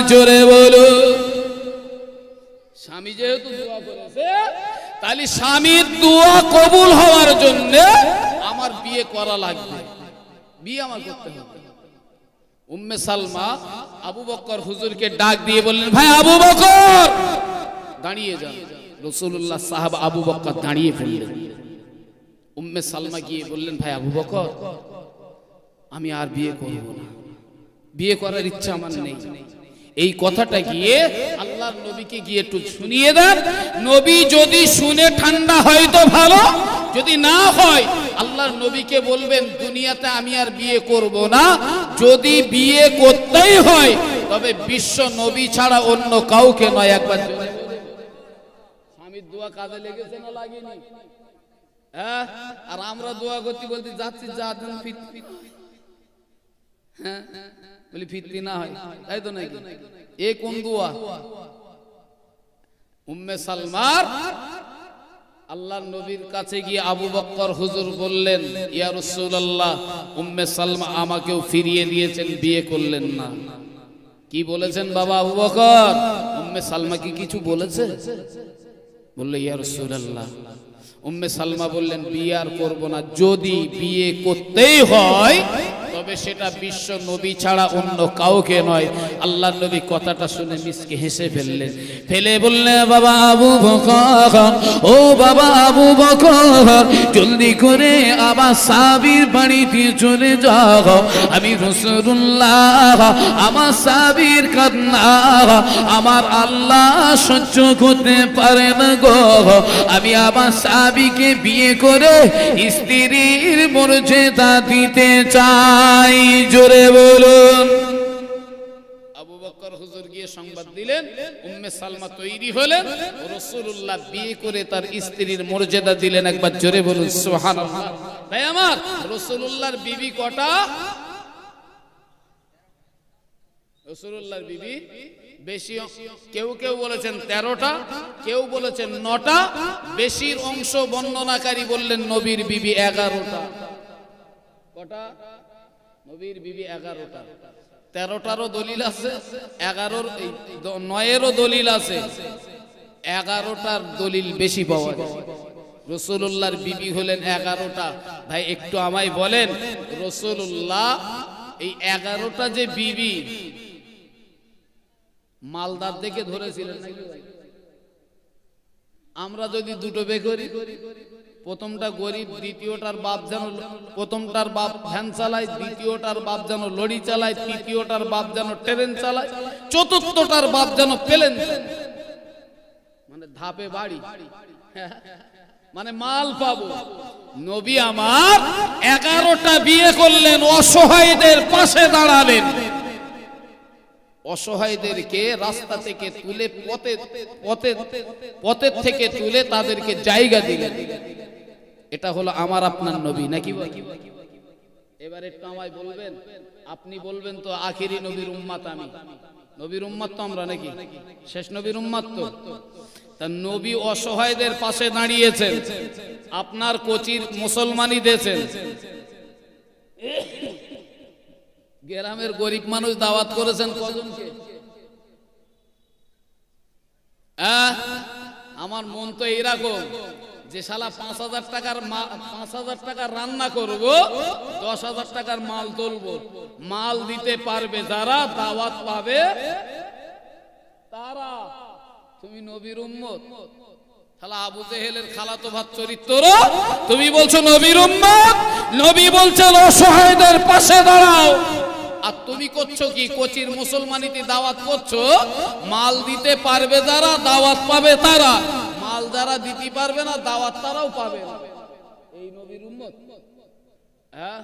জোরে বলো। স্বামী যেহেতু দোয়া করেছে, তাহলে স্বামীর দোয়া কবুল হওয়ার জন্য আমার বিয়ে করা লাগবে, বিয়ে আমার করতে হবে। উম্মে সালমা আবু বকর হুজুরকে ডাক দিয়ে বললেন, ভাই আবু বকর দাঁড়িয়ে যান। রাসূলুল্লাহ সাহাবা আবু বকর দাঁড়িয়ে ফেললেন। উম্মে সালমা গিয়ে বললেন, ভাই আবু বকর আমি আর বিয়ে করব না, বিয়ে করার ইচ্ছা আমার নেই। এই কথাটা গিয়ে আল্লাহর নবীকে গিয়ে একটু শুনিয়ে দেন, নবী যদি শুনে ঠান্ডা হয় তো ভালো, যদি না হয় আল্লাহর নবীকে বলবেন দুনিয়াতে আমি আর বিয়ে করব না, যদি বিয়ে করতেই হয় তবে বিশ্ব নবী ছাড়া অন্য কাউকে নয়। একবার স্বামীর দোয়া কাজে লেগেছে না লাগেনি? হ্যাঁ, আর আমরা দোয়া করতে বলতে যাচ্ছি যা ফিট ফিট, হ্যাঁ বলি ফিতরি না হয়, তাই তো নাকি? এ কোন দোয়া? উম্মে সালমার আল্লাহর নবীর কাছে গিয়ে আবু বকর হুজুর বললেন, ইয়া রাসূলুল্লাহ উম্মে সালমা আমাকেও ফিরিয়ে দিয়েছেন, বিয়ে করলেন না। কি বলেছেন বাবা আবু বকর? উম্মে সালমা কি কিছু বলেছে? বললে ইয়া রাসূলুল্লাহ। উম্মে সালমা বললেন, বিয়ে আর করব না, যদি বিয়ে করতেই হয় তবে সেটা বিশ্ব নবী ছাড়া অন্য কাউকে নয়। আল্লাহর নবী কথাটা শুনে মিসকে হেসে ফেললেন, ফেলে বললেন, বাবা আবু বকর, ও বাবা আবু বকর জলদি করে আবার সাহাবীর বাড়িতে চলে যাও, আমি রাসূলুল্লাহ আমার সাহাবীর কান্না আমার আল্লাহ সহ্য করতে পারে না গো, আমি আমার সাহাবীকে বিয়ে করে স্ত্রীর মর্যাদা দিতে চাই। জোরে বলুন। আবু বকর হুজুর গিয়ে সংবাদ দিলেন, উম্মে সালমা তৈরি হলেন, রাসূলুল্লাহ বিয়ে করে তার স্ত্রীর মর্যাদা দিলেন। একবার জোরে বলুন সুবহানাল্লাহ। ভাই আমার রাসূলুল্লাহর বিবি কটা? রাসূলুল্লাহর বিবি বেশি, কেউ কেউ বলেছেন 13টা, কেউ বলেছেন 9টা, বেশির অংশ বর্ণনাকারী বললেন নবীর বিবি 11টা। কটা? নবীর বিবি 11টা। 13টারও দলিল আছে, 9এরও দলিল আছে, 11টার দলিল বেশি পাওয়া যায়। রাসূলুল্লাহর বিবি হলেন 11টা। ভাই একটু আমায় বলেন, রাসূলুল্লাহ এই 11টা যে বিবি মালদার থেকে ধরেছিলেন নাকি? আমরা যদি দুটো বে করি, প্রথমটা গরিব, দ্বিতীয়টার বাপ যেন প্রথমটার বাপ ভ্যান চালায়, দ্বিতীয়টার বাপ যেন লরি চালায়, তৃতীয়টার বাপ যেন ট্রেন চালায়, চতুর্থটার বাপ যেন প্লেন, মানে ধাপে বাড়ি, মানে মাল পাবো। নবী আমার 11টা বিয়ে করলেন, অসহায়দের পাশে দাঁড়ালেন, অসহায়দেরকে রাস্তা থেকে তুলে পথের থেকে তুলে তাদেরকে জায়গা দিলেন। এটা হলো আমার আপনার নবী নাকি? এবার একটু আমায় বলবেন, আপনি বলবেন তো আখেরি নবীর উম্মত আমি, নবীর উম্মত তো আমরা নাকি? শেষ নবীর উম্মত তো। তা নবী অসহায়দের পাশে দাঁড়িয়েছেন, আপনার কোচির মুসলমানই দিয়েছেন। গ্রামের গরিব মানুষ দাওয়াত করেছেন কজনকে? আমার মন তো এইরকম যে শালা 5,000 টাকার রান্না করব, 10,000 টাকার মাল তুলবো। মাল দিতে পারবে যারা, দাওয়াত পাবে তারা। তুমি নবীর উম্মত, শালা আবু জেহেলের খালাতো ভাত চরিত্র, তুমি বলছো নবীর উম্মত। নবী বলছেন অসহায়দের পাশে দাঁড়াও, আর তুমি করছো কি? কোচির মুসলমানিতে দাওয়াত করছো। মাল দিতে পারবে যারা, দাওয়াত পাবে তারা। মাল যারা দিতে পারবে না, দাওয়াত তারাও পাবে না। এই নবীর উম্মত। হ্যাঁ,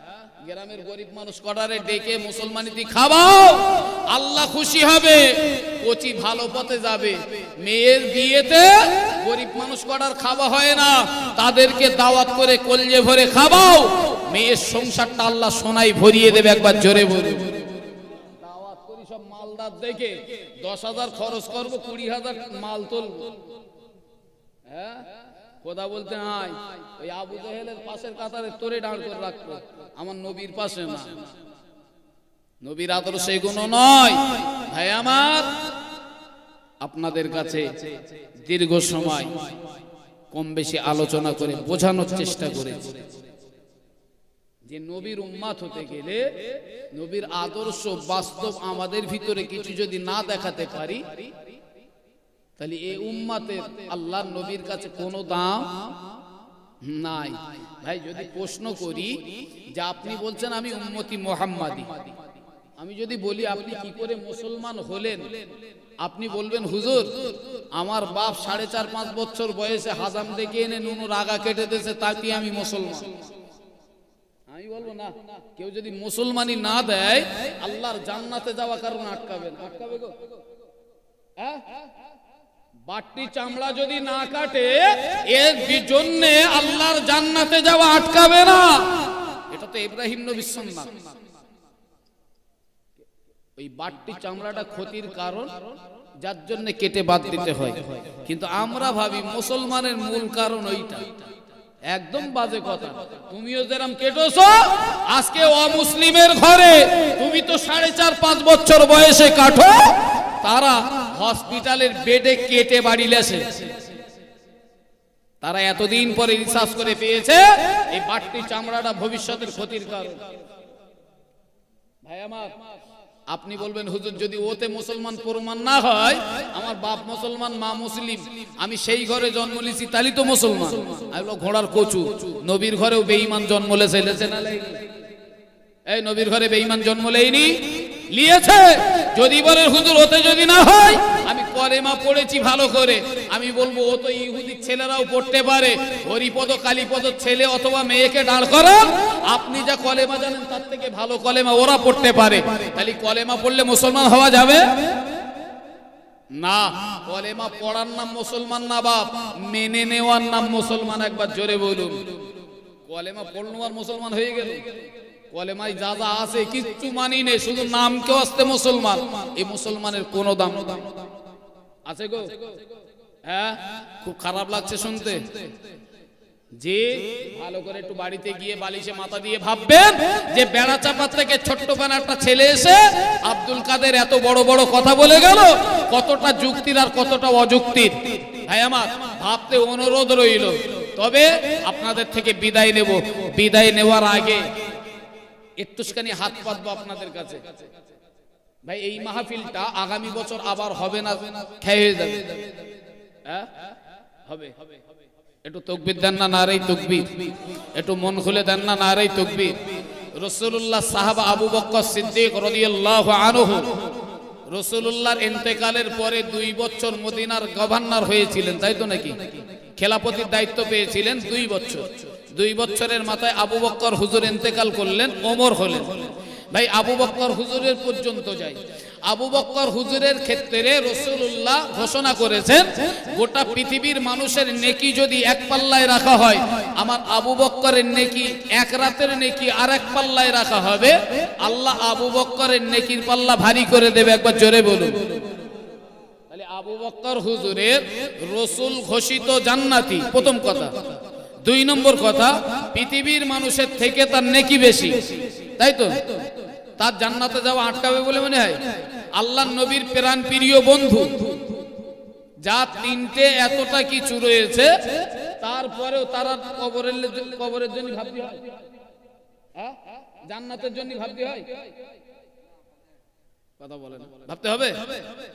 গ্রামের গরিব মানুষ কটারে ডেকে মুসলমানিতে খাওয়াও, আল্লাহ খুশি হবে, কোচি ভালো পথে যাবে। মেয়ের বিয়েতে গরিব মানুষ কটার খাওয়া হয় না, তাদেরকে দাওয়াত করে কলজে ভরে খাওয়াও, মেয়ের সংসারটা আল্লাহ সোনায় ভরিয়ে দেবে। একবার জোরে বলে দাওয়াত করি সব মালদার দেখে 10,000 খরচ করবো, 20,000 মাল তুলবো। হ্যাঁ, কথা বলতে হয়। ওই আবু জেহেলের পাশের কাতারে তোরে দাঁড় করে রাখতো, আমার নবীর পাশে না। নবীর আদর্শ এগুলো নয়। ভাই আমার, আপনাদের কাছে দীর্ঘ সময় কম বেশি আলোচনা করে বোঝানোর চেষ্টা করেছি যে নবীর উম্মত হতে গেলে নবীর আদর্শ বাস্তব আমাদের ভিতরে কিছু যদি না দেখাতে পারি, তাহলে এই উম্মতের আল্লাহর নবীর কাছে কোনো দাম নাই। ভাই যদি প্রশ্ন করি যে আপনি বলছেন আমি উম্মতি মুহাম্মাদি, আমি যদি বলি আপনি কি করে মুসলমান হলেন, আপনি বলবেন হুজুর আমার বাপ 4.5-5 বছর বয়সে হাজাম দেখে এনে নুনুর আগা কেটে দিয়েছে, তাতে আমি মুসলমান। আমি বলবো না, কেউ যদি মুসলমানি না দেয় আল্লাহর জান্নাতে যাওয়া কারণ আটকাবে না। আটকাবে গো? হ্যাঁ, বাট্টি চামড়া যদি না কাটে এর জন্য আল্লাহর জান্নাতে যাওয়া আটকাবে না। এটা তো ইব্রাহিম নবীর সুন্নাত। ওই বাট্টি চামড়াটা ক্ষতির কারণ, যার জন্য কেটে বাদ দিতে হয়। কিন্তু আমরা ভাবি মুসলমানের মূল কারণ ওইটা। একদম বাজে কথা। তুমিও যেরকম কেটেছো, আজকে অমুসলিমের ঘরে তুমি তো 4.5-5 বছর বয়সে কাটো, তারা হসপিটালের বেডে কেটে বাড়ি লেছে। তারা এতদিন পরে রিসার্চ করে পেয়েছে এই বাট্টি চামড়াটা ভবিষ্যতের ক্ষতির কারণ। ভাই আমার, আপনি বলবেন হুজুর যদি ওতে মুসলমান প্রমাণ না হয়, আমার বাপ মুসলমান মা মুসলিম, আমি সেই ঘরে জন্ম নিয়েছি তাহলে তো মুসলমান। এগুলো ঘোড়ার কচু। নবীর ঘরেও বেঈমান জন্ম লেছে না? এই নবীর ঘরে বেঈমান জন্ম লেয়নি, লিয়েছে। যদি বলেন হুজুর ওতে যদি না হয়, আমি কলেমা পড়েছি ভালো করে, আমি বলবো ও তো ইহুদির ছেলেরাও পড়তে পারে। হরিপদ কালীপদ ছেলে অথবা মেয়েকে দাঁড় করান, আপনি যা কলেমা জানেন তার থেকে ভালো কলেমা ওরা পড়তে পারে। তাহলে কলেমা পড়লে মুসলমান হওয়া যাবে না। কলেমা পড়ার নাম মুসলমান না বাপ, মেনে নেওয়ার নাম মুসলমান। একবার জোরে বলুন। কলেমা পড়লো আর মুসলমান হয়ে গেল? কলেমায় যা যা আছে কিচ্ছু মানি নেই, শুধু নাম কেউ আসতে মুসলমান। এই মুসলমানের কোনো দাম আছে গো? হ্যাঁ, খুব খারাপ লাগছে শুনতে। যে ভালো করে একটু বাড়িতে গিয়ে বালিশে মাথা দিয়ে ভাববেন যে বেড়া চাপা থেকে ছোট্ট পানা একটা ছেলে এসে আব্দুল কাদের এত বড় বড় কথা বলে গেল, কতটা যুক্তির আর কতটা অযুক্তির। ভাই আমার, ভাবতে অনুরোধ রইল। তবে আপনাদের থেকে বিদায় নেব। বিদায় নেওয়ার আগে একটুখানি হাত পাতবো আপনাদের কাছে। ভাই এই মাহফিলটা আগামী বছর আবার হবে না, খেয়ে হয়ে যাবে। হ্যাঁ হবে। একটু তাকবীর দেন না, নারে তাকবীর। একটু মন খুলে দেন না, নারে তাকবীর। রাসূলুল্লাহ সাহাবা আবু বকর সিদ্দিক রাদিয়াল্লাহু আনহু রাসূলুল্লাহর ইন্তেকালের পরে 2 বছর মদিনার গভর্নর হয়েছিলেন, তাই তো নাকি? খেলাফতির দায়িত্ব পেয়েছিলেন 2 বছর। 2 বছরের মাথায় আবু বকর হুজুর ইন্তেকাল করলেন, ওমর হলেন। ভাই আবু বকর হুজুরের পর্যন্ত যাই। আবু বকর হুজুরের ক্ষেত্রে রাসূলুল্লাহ ঘোষণা করেছেন, গোটা পৃথিবীর মানুষের নেকি যদি এক পাল্লায় রাখা হয়, আমার আবু বকরের নেকি এক রাতের নেকি আরেক পাল্লায় রাখা হবে, আল্লাহ আবু বকরের নেকির পাল্লা ভারী করে দেবে। একবার জোরে বলুন। তাহলে আবু বকর হুজুরের রাসূল ঘোষিত জান্নাতি, প্রথম কথা। 2 নম্বর কথা, পৃথিবীর মানুষের থেকে তার নেকি বেশি, তাই তো? তার জান্নাতে যাওয়া আটকাবে বলে মনে হয়? আল্লাহর নবীর প্রাণ প্রিয় বন্ধু, যা 3টে এতটা কিছু রয়েছে, তারপরেও তারা কবরের জন্য ভাবতে হয়, জান্নাতের জন্য ভাবতে হয়। কথা বলে না, ভাবতে হবে?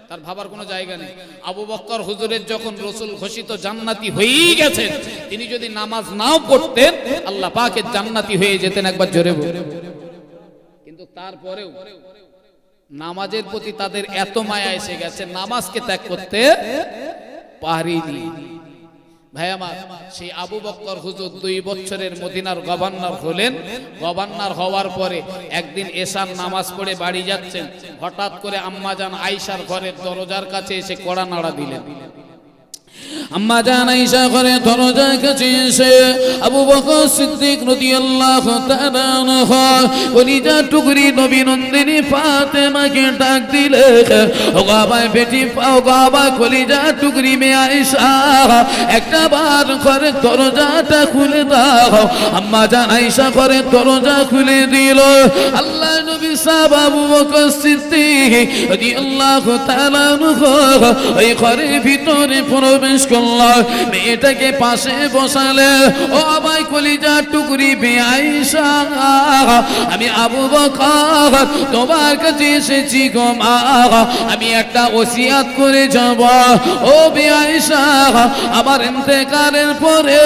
তার ভাবার কোনো জায়গা নেই। আবু বকর হুজুরের যখন রাসূল ঘোষিত জান্নাতি হয়েই গেছেন, তিনি যদি নামাজ নাও পড়তেন, আল্লাহ পাকের জান্নাতি হয়ে যেতেন। একবার জোরে বলুন। কিন্তু তারপরেও নামাজের প্রতি তাদের এত মায়া এসে গেছে, নামাজকে ত্যাগ করতে পারেনি। ভাই আমার, সেই আবু বকর হুজুর 2 বছরের মদিনার গভর্নর হলেন। গভর্নর হওয়ার পরে একদিন এশার নামাজ পড়ে বাড়ি যাচ্ছেন, হঠাৎ করে আম্মাজান আয়েশার ঘরের দরজার কাছে এসে কড়া নাড়া দিলেন। আম্মা জান আয়েশা ঘরে দরজার কাছে এসে আবু বকর সিদ্দিক রাদিয়াল্লাহু তাআলা আনহু কলিজা টুকরি নবী নন্দিনী ফাতেমাকে ডাক দিলে, ও বাবা বেটি, ও বাবা কলিজা টুকরি মে আয়েশা, একটা বার ঘরে দরজাটা খুলে দাও। আম্মা জান আয়েশা ঘরে দরজা খুলে দিল। আল্লাহ নবী সাহেব আবু বকর সিদ্দিক রাদিয়াল্লাহু তাআলা আনহু ওই ঘরের ভিতরে প্রবেশ করল। মেয়েটাকে পাশে বসালে, ও আবাই কলিজা টুকরি বে আয়েশা, আমি আবু বকর তোমার কাছে এসেছি গো মা, আমি একটা ওসিয়াত করে যাব। ও বে আয়েশা, আমার ইন্তেকালের পরে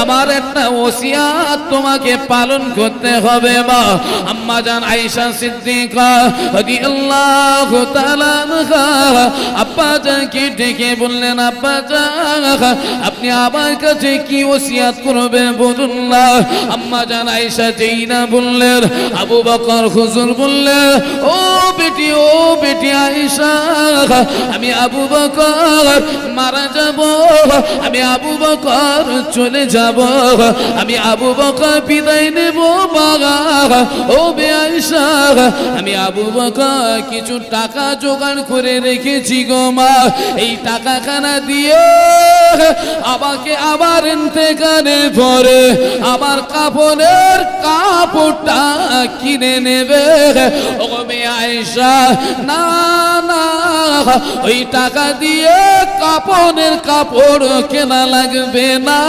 আমার একটা ওসিয়াত তোমাকে পালন করতে হবে মা। আম্মা জান আয়েশা সিদ্দিকা রাদিয়াল্লাহু তাআলা আনহা আব্বা জানকে ডেকে বললেন, আব্বা জান, আপনি আমার কাছে কি ওসিয়াত করবেন বলুন না। আম্মা জান আয়েশা যেই না বললেন, আবু বকর হুজুর বললেন, ও বেটি, ও বেটি আয়েশা, আমি আবু বকর মারা যাব, আমি আবু বকর চলে যাব, আমি আবু বকর বিদায় নেব মা। ও বে আয়েশা, আমি আবু বকর কিছু টাকা জোগাড় করে রেখেছি গো মা, এই টাকাখানা দিয়ে আমাকে আবার ইন্তেকালের পরে আমার কাপড়ের কাপড়টা কিনে নেবে। ও বে আয়েশা, না না, ওই টাকা দিয়ে কাপড়ের কাপড় কেনা লাগবে না,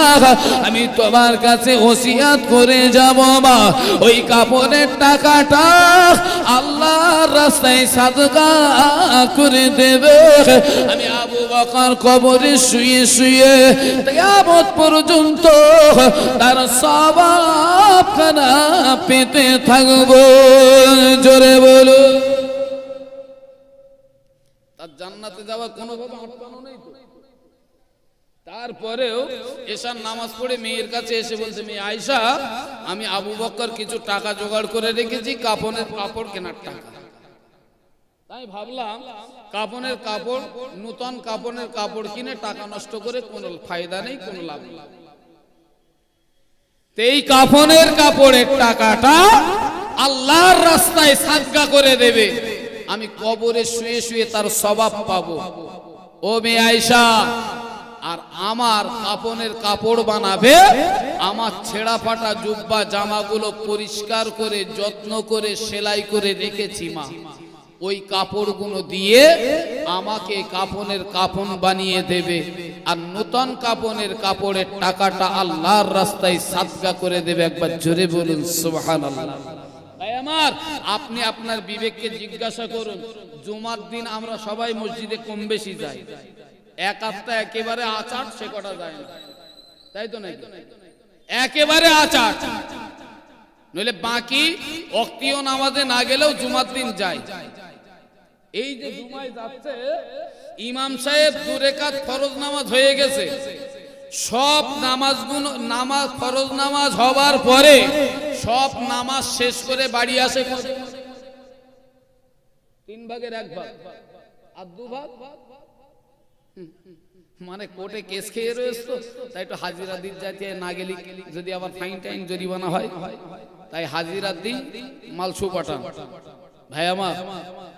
আমি তোমার কাছে ওসিয়াত করে যাব মা, ওই কাপড়ের টাকাটা আল্লাহর রাস্তায় সাদকা করে দেবে। আমি আবু বকর কবরে শুয়ে শুয়ে কিয়ামত পর্যন্ত তার সওয়াবখানা পেতে থাকবো। জোরে বলো। তার জান্নাতে যাওয়ার কোনো ভাবে আটকানো নেই তো। তারপরেও এশার নামাজ পড়ে মেয়ের কাছে এসে বলছে, মেয়ে আয়েশা, আমি আবু বকর কিছু টাকা জোগাড় করে রেখেছি কাপড়ের কাপড় কেনার টাকা। তাই ভাবলাম কাপড়ের কাপড়, নতুন কাপড়ের কাপড় কিনে টাকা নষ্ট করে কোনো ফায়দা নেই, কোনো লাভ নেই। এই কাপড়ের কাপড়ের টাকাটা আল্লাহর রাস্তায় সাদকা করে দেবে, আমি কবরে শুয়ে শুয়ে তার সওয়াব পাবো। ও মেয়ে আয়েশা, আর আমার কাপড়ের কাপড় বানাবে, আমার ছেঁড়া ফাটা জুব্বা জামাগুলো পরিষ্কার করে যত্ন করে সেলাই করে রেখেছি মা, ওই কাপড়গুলো দিয়ে আমাকে কাফনের কাফন বানিয়ে দেবে। আর নতুন কাপনের কাপড়ের টাকাটা আল্লাহর রাস্তায় সাদকা করে দেবে। একবার জোরে বলুন সুবহানাল্লাহ। ভাই আমার, আপনি আপনার বিবেককে জিজ্ঞাসা করুন, জুমার দিন আমরা সবাই মসজিদে কম বেশি যাই, এক আধটা একেবারে আচার সে কটা যায় না, তাই তো নাকি? একেবারে আচার, নইলে বাকি ওয়াক্তীয় নামাজে না গেলেও জুমার দিন যায়। এই যে জুমায় যাচ্ছে, ইমাম সাহেব 2 রাকাত ফরজ নামাজ হয়ে গেছে, সব নামাজগুলো নামাজ ফরজ নামাজ হবার পরে সব নামাজ শেষ করে বাড়ি আসে 3 ভাগের 1 ভাগ আর 2 ভাগ মানে কোর্টে কেস খেয়ে রয়েছে, তাই একটু হাজিরা দিতে যাইতে না গেলে যদি আবার ফাইন টাইন জরিমানা হয়, তাই হাজিরা দিই মালসু পাঠান। ভাই আমার,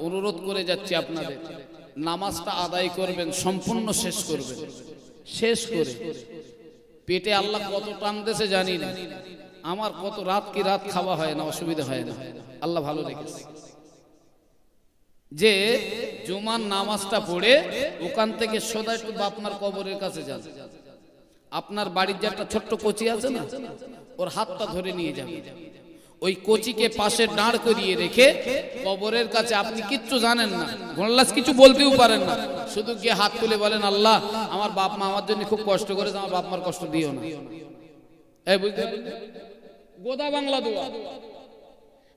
অনুরোধ করে যাচ্ছি আপনাদের, নামাজটা আদায় করবেন, সম্পূর্ণ শেষ করবেন। শেষ করে পেটে আল্লাহ কত টান দিয়েছে জানি না, আমার কত রাত কি রাত খাওয়া হয় না, অসুবিধা হয় না, আল্লাহ ভালো রেখেছে। যে জুমার নামাজটা পড়ে ওখান থেকে সোজা একটু বাপমার কবরের কাছে যান, আপনার বাড়ির যে একটা ছোট্ট কোচি আছে না, ওর হাতটা ধরে নিয়ে যাবে, ওই কোচিকে পাশে দাঁড় করিয়ে রেখে কবরের কাছে, আপনি কিচ্ছু জানেন না, গোল্লাস কিছু বলতেও পারেন না, শুধু গিয়ে হাত তুলে বলেন, আল্লাহ আমার বাপ মা আমার জন্য খুব কষ্ট করেছে, আমার বাপ মার কষ্ট দিও না। এই বুঝতে গোদা বাংলা দোয়া,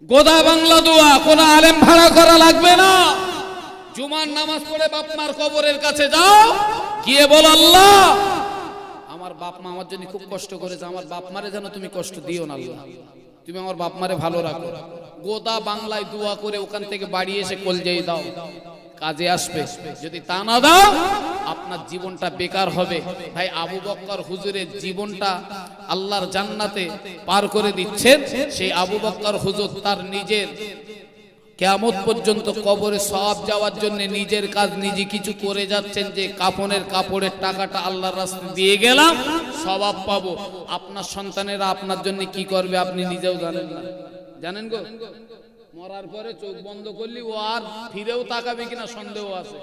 গোদা বাংলা দোয়া, কোন আলেম ভাড়া করা লাগবে না। জুমার নামাজ পড়ে বাপ মার কবরের কাছে যাও, গিয়ে বল, আল্লাহ আমার বাপ মা আমার জন্য খুব কষ্ট করেছে, আমার বাপ মারে যেন তুমি কষ্ট দিও না, আল্লাহ তুমি আমার বাপ মারে ভালো রাখো। গোদা বাংলায় দোয়া করে ওখান থেকে বাড়ি এসে কলজেই দাও, কাজে আসবে। যদি তা না দাও আপনার জীবনটা বেকার হবে। ভাই আবু বকর হুজুরের জীবনটা আল্লাহর জান্নাতে পার করে দিচ্ছেন। সেই আবু বকর হুজুর তার নিজের কিয়ামত পর্যন্ত কবরে সওয়াব যাওয়ার জন্য নিজের কাজ নিজে কিছু করে যাচ্ছেন, যে কাফনের কাপড়ের টাকাটা আল্লাহর রাস্তায় দিয়ে গেলাম, সওয়াব পাবো। আপনার সন্তানেরা আপনার জন্য কি করবে আপনি নিজেও জানেন না, জানেন গো? মরার পরে চোখ বন্ধ করলি ও আর ফিরেও তাকাবে কিনা সন্দেহ আছে।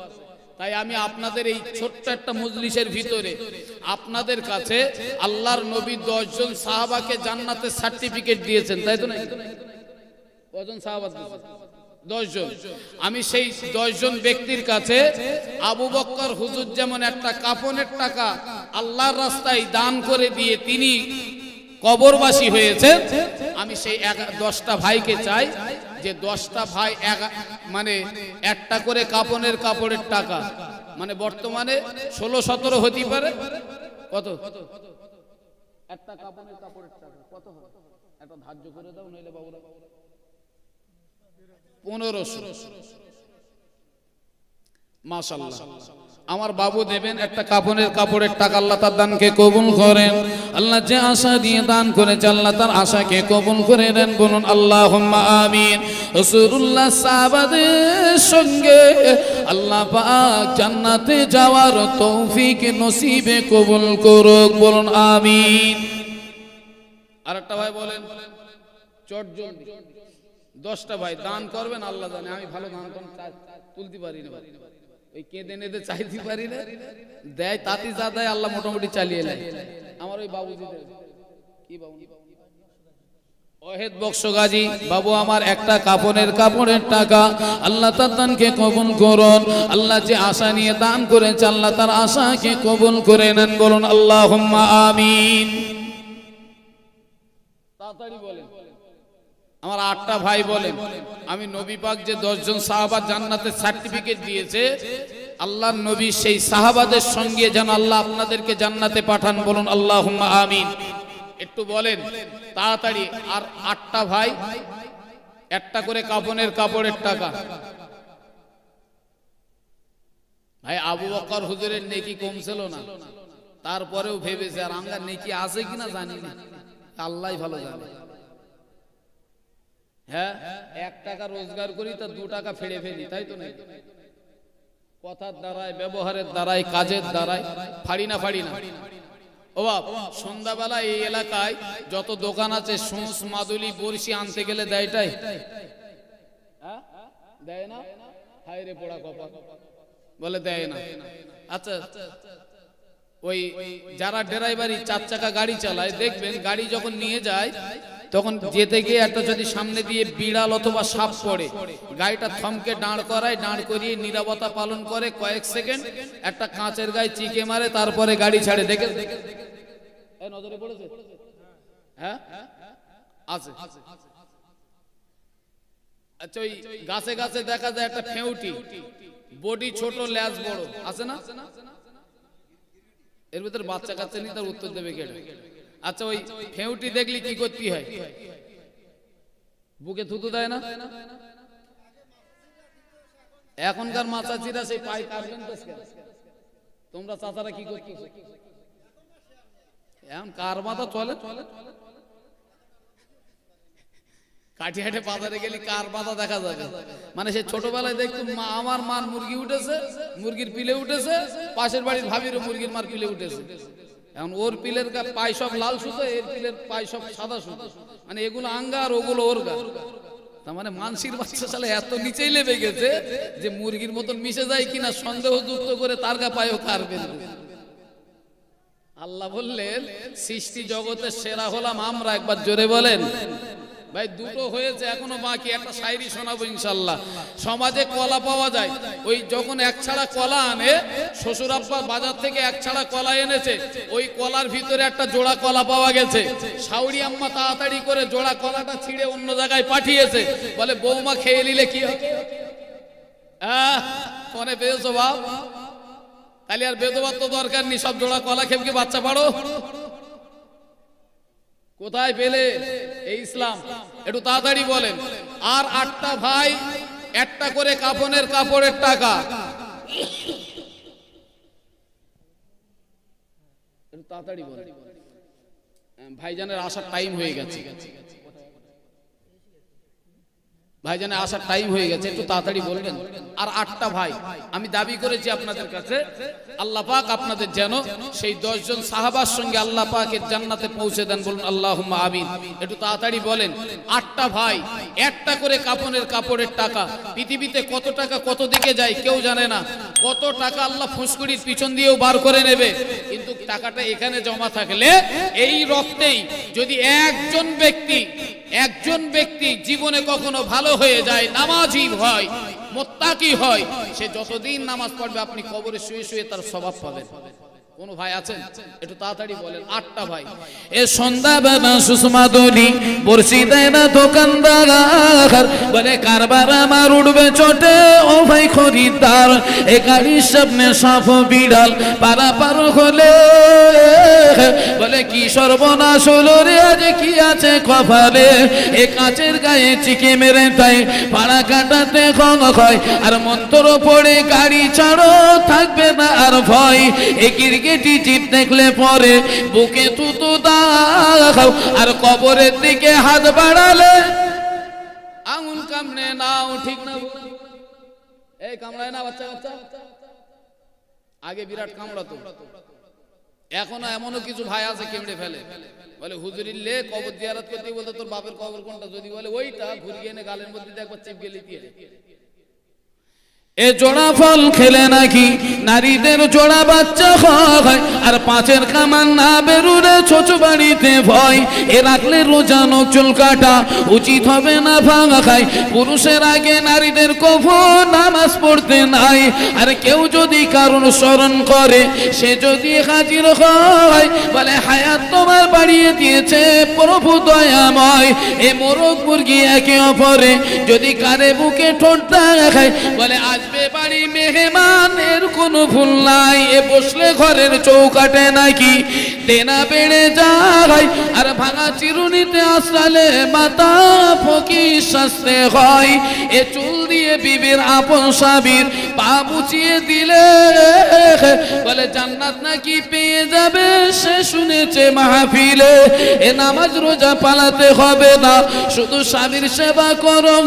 তাই আমি আপনাদের এই ছোট্ট একটা মজলিসের ভিতরে আপনাদের কাছে আল্লাহর নবী 10 জন সাহাবাকে জান্নাতের সার্টিফিকেট দিয়েছেন, তাই তো না? কজন সাহাবা? 10 জন। আমি সেই 10 জন ব্যক্তির কাছে আবু বকর হুজুর যেমন একটা কাফনের টাকা আল্লাহর রাস্তায় দান করে দিয়ে তিনি কবরবাসী হয়েছে, আমি সেই 10টা ভাইকে চাই যে 10টা ভাই মানে একটা করে কাফনের কাপড়ের টাকা, মানে বর্তমানে 16-17 হতে পারে, কত একটা কাফনের কাপড়ের টাকা কত হবে? একটা ধার্য করে দাও, নইলে বাবুরা 1500। মাশাআল্লাহ, আমার বাবু দেবেন একটা কাফনের কাপড়ের টাকা, আল্লাহ তার দানকে কবুল করেন। আল্লাহ যে আশা দিয়ে দান করেছে আল্লাহ তার আশাকে কবুল করে নেন, বলুন আল্লাহুম্মা আমিন। রাসূলুল্লাহ সাহাবাদের সঙ্গে আল্লাহ পাক জান্নাতে যাওয়ার তৌফিক নসিবে কবুল করুক, বলুন আমিন। আরেকটা ভাই বলেন, চট জলদি 10টা ভাই দান করবেন, আল্লাহ জানে আমি ভালো দান তুলতে পারি না, ওই কেঁদে নেদে চাইতে পারি না, দেয় তাতি যা দেয় আল্লাহ মোটামুটি চালিয়ে নেয়। আমার ওই বাবু কি বাবু ওহেদ বক্সগাজী বাবু, আমার একটা কাফনের কাপড়ের টাকা আল্লাহ তার দানকে কবুল করুন। আল্লাহ যে আশা নিয়ে দান করেছে আল্লাহ তার আশাকে কবুল করে নেন, বলুন আল্লাহুম্মা আমিন। তাড়াতাড়ি বলেন। আমার 8টা ভাই বলেন, আমি নবী পাক যে 10 জন সাহাবা জান্নাতের সার্টিফিকেট দিয়েছে, আল্লাহর নবী সেই সাহাবাদের সঙ্গে যেন আল্লাহ আপনাদেরকে জান্নাতে পাঠান, বলুন আল্লাহুম্মা আমিন। একটু বলেন তাড়াতাড়ি। আর 8টা ভাই একটা করে কাফনের কাপড়ের টাকা। ভাই আবু বকর হুজুরের নেকি কম ছিল না, তারপরেও ভেবেছে আর আমরা নেকি আছে কিনা জানি না, আল্লাহই ভালো জানে। হ্যাঁ, 1 টাকা রোজগার করি তা 2 টাকা ফেড়ে ফেলি, তাই তো না? কথার দ্বারাই, ব্যবহারের দ্বারাই, কাজের দ্বারাই ফাড়ি না। ও বাপ, সন্ধ্যাবেলা এই এলাকায় যত দোকান আছে সুস মাদুলি বড়শি আনতে গেলে দেয়টাই, দেয় না? হায় রে পোড়া কপাল, বলে দেয় না। আচ্ছা ওই যারা ড্রাইভারি 4 চাকা গাড়ি চালায় দেখবেন গাড়ি যখন নিয়ে যায় তখন যেতে গিয়ে একটা যদি সামনে দিয়ে বিড়াল অথবা সাপ পড়ে গাড়িটা থমকে দাঁড় করায়, দাঁড় করিয়ে নীরবতা পালন করে কয়েক সেকেন্ড, একটা কাঁচের গায়ে চিকে মারে, তারপরে গাড়ি ছাড়ে। দেখে নজরে পড়েছে? হ্যাঁ আছে। আচ্ছা, ওই গাছে গাছে দেখা যায় একটা ফেউটি, বডি ছোট, ল্যাজ বড়, আছে না? এর ভিতরে বাচ্চা কাচ্চা নেই, তার উত্তর দেবে কে? আচ্ছা, ওই ফেউটি দেখলি কি করতে হয়? বুকে থুতু দেয় না? এখনকার মাচাচিরা সেই পাই কাটবেন তো, তোমরা চাচারা কি করতে? এখন কার মাথা চলে? কাঠিহাটে বাজারে গেলে কার মাথা দেখা যাবে? মানে সে ছোটবেলায় দেখতো আমার মার মুরগি উঠেছে, মুরগির পিলে উঠেছে, পাশের বাড়ির ভাবিরও মুরগির মার পিলে উঠেছে। এখন ওর পিলের পাই সব লাল সুতো, এর পিলের পাই সব সাদা সুতো, মানে এগুলো আঙ্গা আর ওগুলো ওর গা। তার মানে মানসির বাচ্চা সালে এত নিচেই লেবে গেছে যে মুরগির মতন মিশে যায় কিনা সন্দেহযুক্ত করে তার গা পায়েও কারবেন। আল্লাহ বললেন সৃষ্টি জগতের সেরা হলাম আমরা। একবার জোরে বলেন ভাই। দুটো হয়েছে, এখনো বাকি। একটা শায়রি শোনাবো ইনশাল্লাহ। সমাজে কলা পাওয়া যায়, ওই যখন এক ছাড়া কলা আনে, শ্বশুর আব্বা বাজার থেকে এক ছাড়া কলা এনেছে, ওই কলার ভিতরে একটা জোড়া কলা পাওয়া গেছে। শাশুড়ি আম্মা তাড়াতাড়ি করে জোড়া কলাটা ছিঁড়ে অন্য জায়গায় পাঠিয়েছে, বলে বৌমা খেয়ে নিলে কি হবে? মনে পেয়েছো বাপ? তাহলে আর বেদবার তো দরকার নেই, সব জোড়া কলা খেয়ে বাচ্চা পারো। কোথায় পেলে এই ইসলাম? একটু তাড়াতাড়ি বলেন। আর 8টা ভাই, একটা করে কাফনের কাপড়ের টাকা। একটু তাড়াতাড়ি বলেন, ভাইজানের আসার টাইম হয়ে গেছে। ভাইজানের আসার টাইম হয়ে গেছে, একটু তাড়াতাড়ি বলবেন। আর 8টা ভাই, আমি দাবি করেছি আপনাদের কাছে, আল্লাহ পাক আপনাদের যেন সেই 10 জন সাহাবার সঙ্গে আল্লাহ পাকের জান্নাতে পৌঁছে দেন। বলুন আল্লাহুম্মা আমিন। একটু তাড়াতাড়ি বলেন। 8টা ভাই, একটা করে কাফনের কাপড়ের টাকা। পৃথিবীতে কত টাকা কত দিকে যায় কেউ জানে না। কত টাকা আল্লাহ ফুসকুড়ির পিছন দিয়েও বার করে নেবে, কিন্তু টাকাটা এখানে জমা থাকলে এই রক্তেই যদি একজন ব্যক্তি জীবনে কখনো ভালো হয়ে যায়, নামাজি হয়, মুত্তাকি হয়, সে যতদিন নামাজ পড়বে আপনি কবরে শুয়ে শুয়ে তার সওয়াব পাবেন। কোন ভাই আছেন? একটু তাড়াতাড়ি বলেন। 8টা ভাই। এ সন্ধ্যাবেলা সুষমাদনি বর্ষি দেয় না দোকানদার, বলে কারবার আমার উঠবে চটে, ও ভাই খরিদ্দার, এ গাড়ির সামনে সাপ বিড়াল পারাপার হলে, বলে কি সর্বনাশ হলো রে, আজ কি আছে কপালে, এ কাঁচের গায়ে চিকে মেরে তাই পাড়া কাটাতে হয়, আর মন্ত্র পড়ে গাড়ি ছাড়ো, থাকবে না আর ভয়, এ গেটি চিপ দেখলে পরে বুকে থুতু দাও, আর কবরের দিকে হাত বাড়ালে আঙুল কামড়ে নাও। ঠিক না? এই কামড়ায় না বাচ্চা বাচ্চা? আগে বিরাট কামড়াতো, এখনো এমনও কিছু ভাই আছে কেমড়ে ফেলে। বলে হুজুরিল্লে কবর জিয়ারত করতে বলতে তোর বাপের কবর কোনটা, যদি বলে ওইটা, ঘুরিয়ে এনে গালের মধ্যে একবার চিপ গেলে দিয়ে। এ জোড়া ফল খেলে নাকি নারীদের জোড়া বাচ্চা হয়, আর 5-এর কামান না বেরুলে ছোট বাড়িতে ভয়, এ রাখলে রোজা নখ চুল কাটা উচিত হবে না ভাঙা খায়, পুরুষের আগে নারীদের কখনো নামাজ পড়তে নাই, আর কেউ যদি কারণ স্মরণ করে সে যদি হাজির হয়, বলে হায়াত তোমার বাড়িয়ে দিয়েছে প্রভু দয়াময়, এ মোরগ মুরগি একে অপরে যদি কারে বুকে ঠোঁট দেখায়, বলে আজ বাড়ি মেহমানের কোনো ভুল নাই, এ বসলে ঘরের চৌকাটে নাকি দেনা বেড়ে যায়, আর ভাঙা চিরুনিতে আসলে মাথা ফকির শাস্তে হয়, এ চুল দিয়ে বিবির আপন স্বামীর পা মুছিয়ে দিলে, বলে জান্নাত নাকি পেয়ে যাবে সে শুনেছে মাহফিলে, এ নামাজ রোজা পালাতে হবে না, শুধু স্বামীর সেবা করো,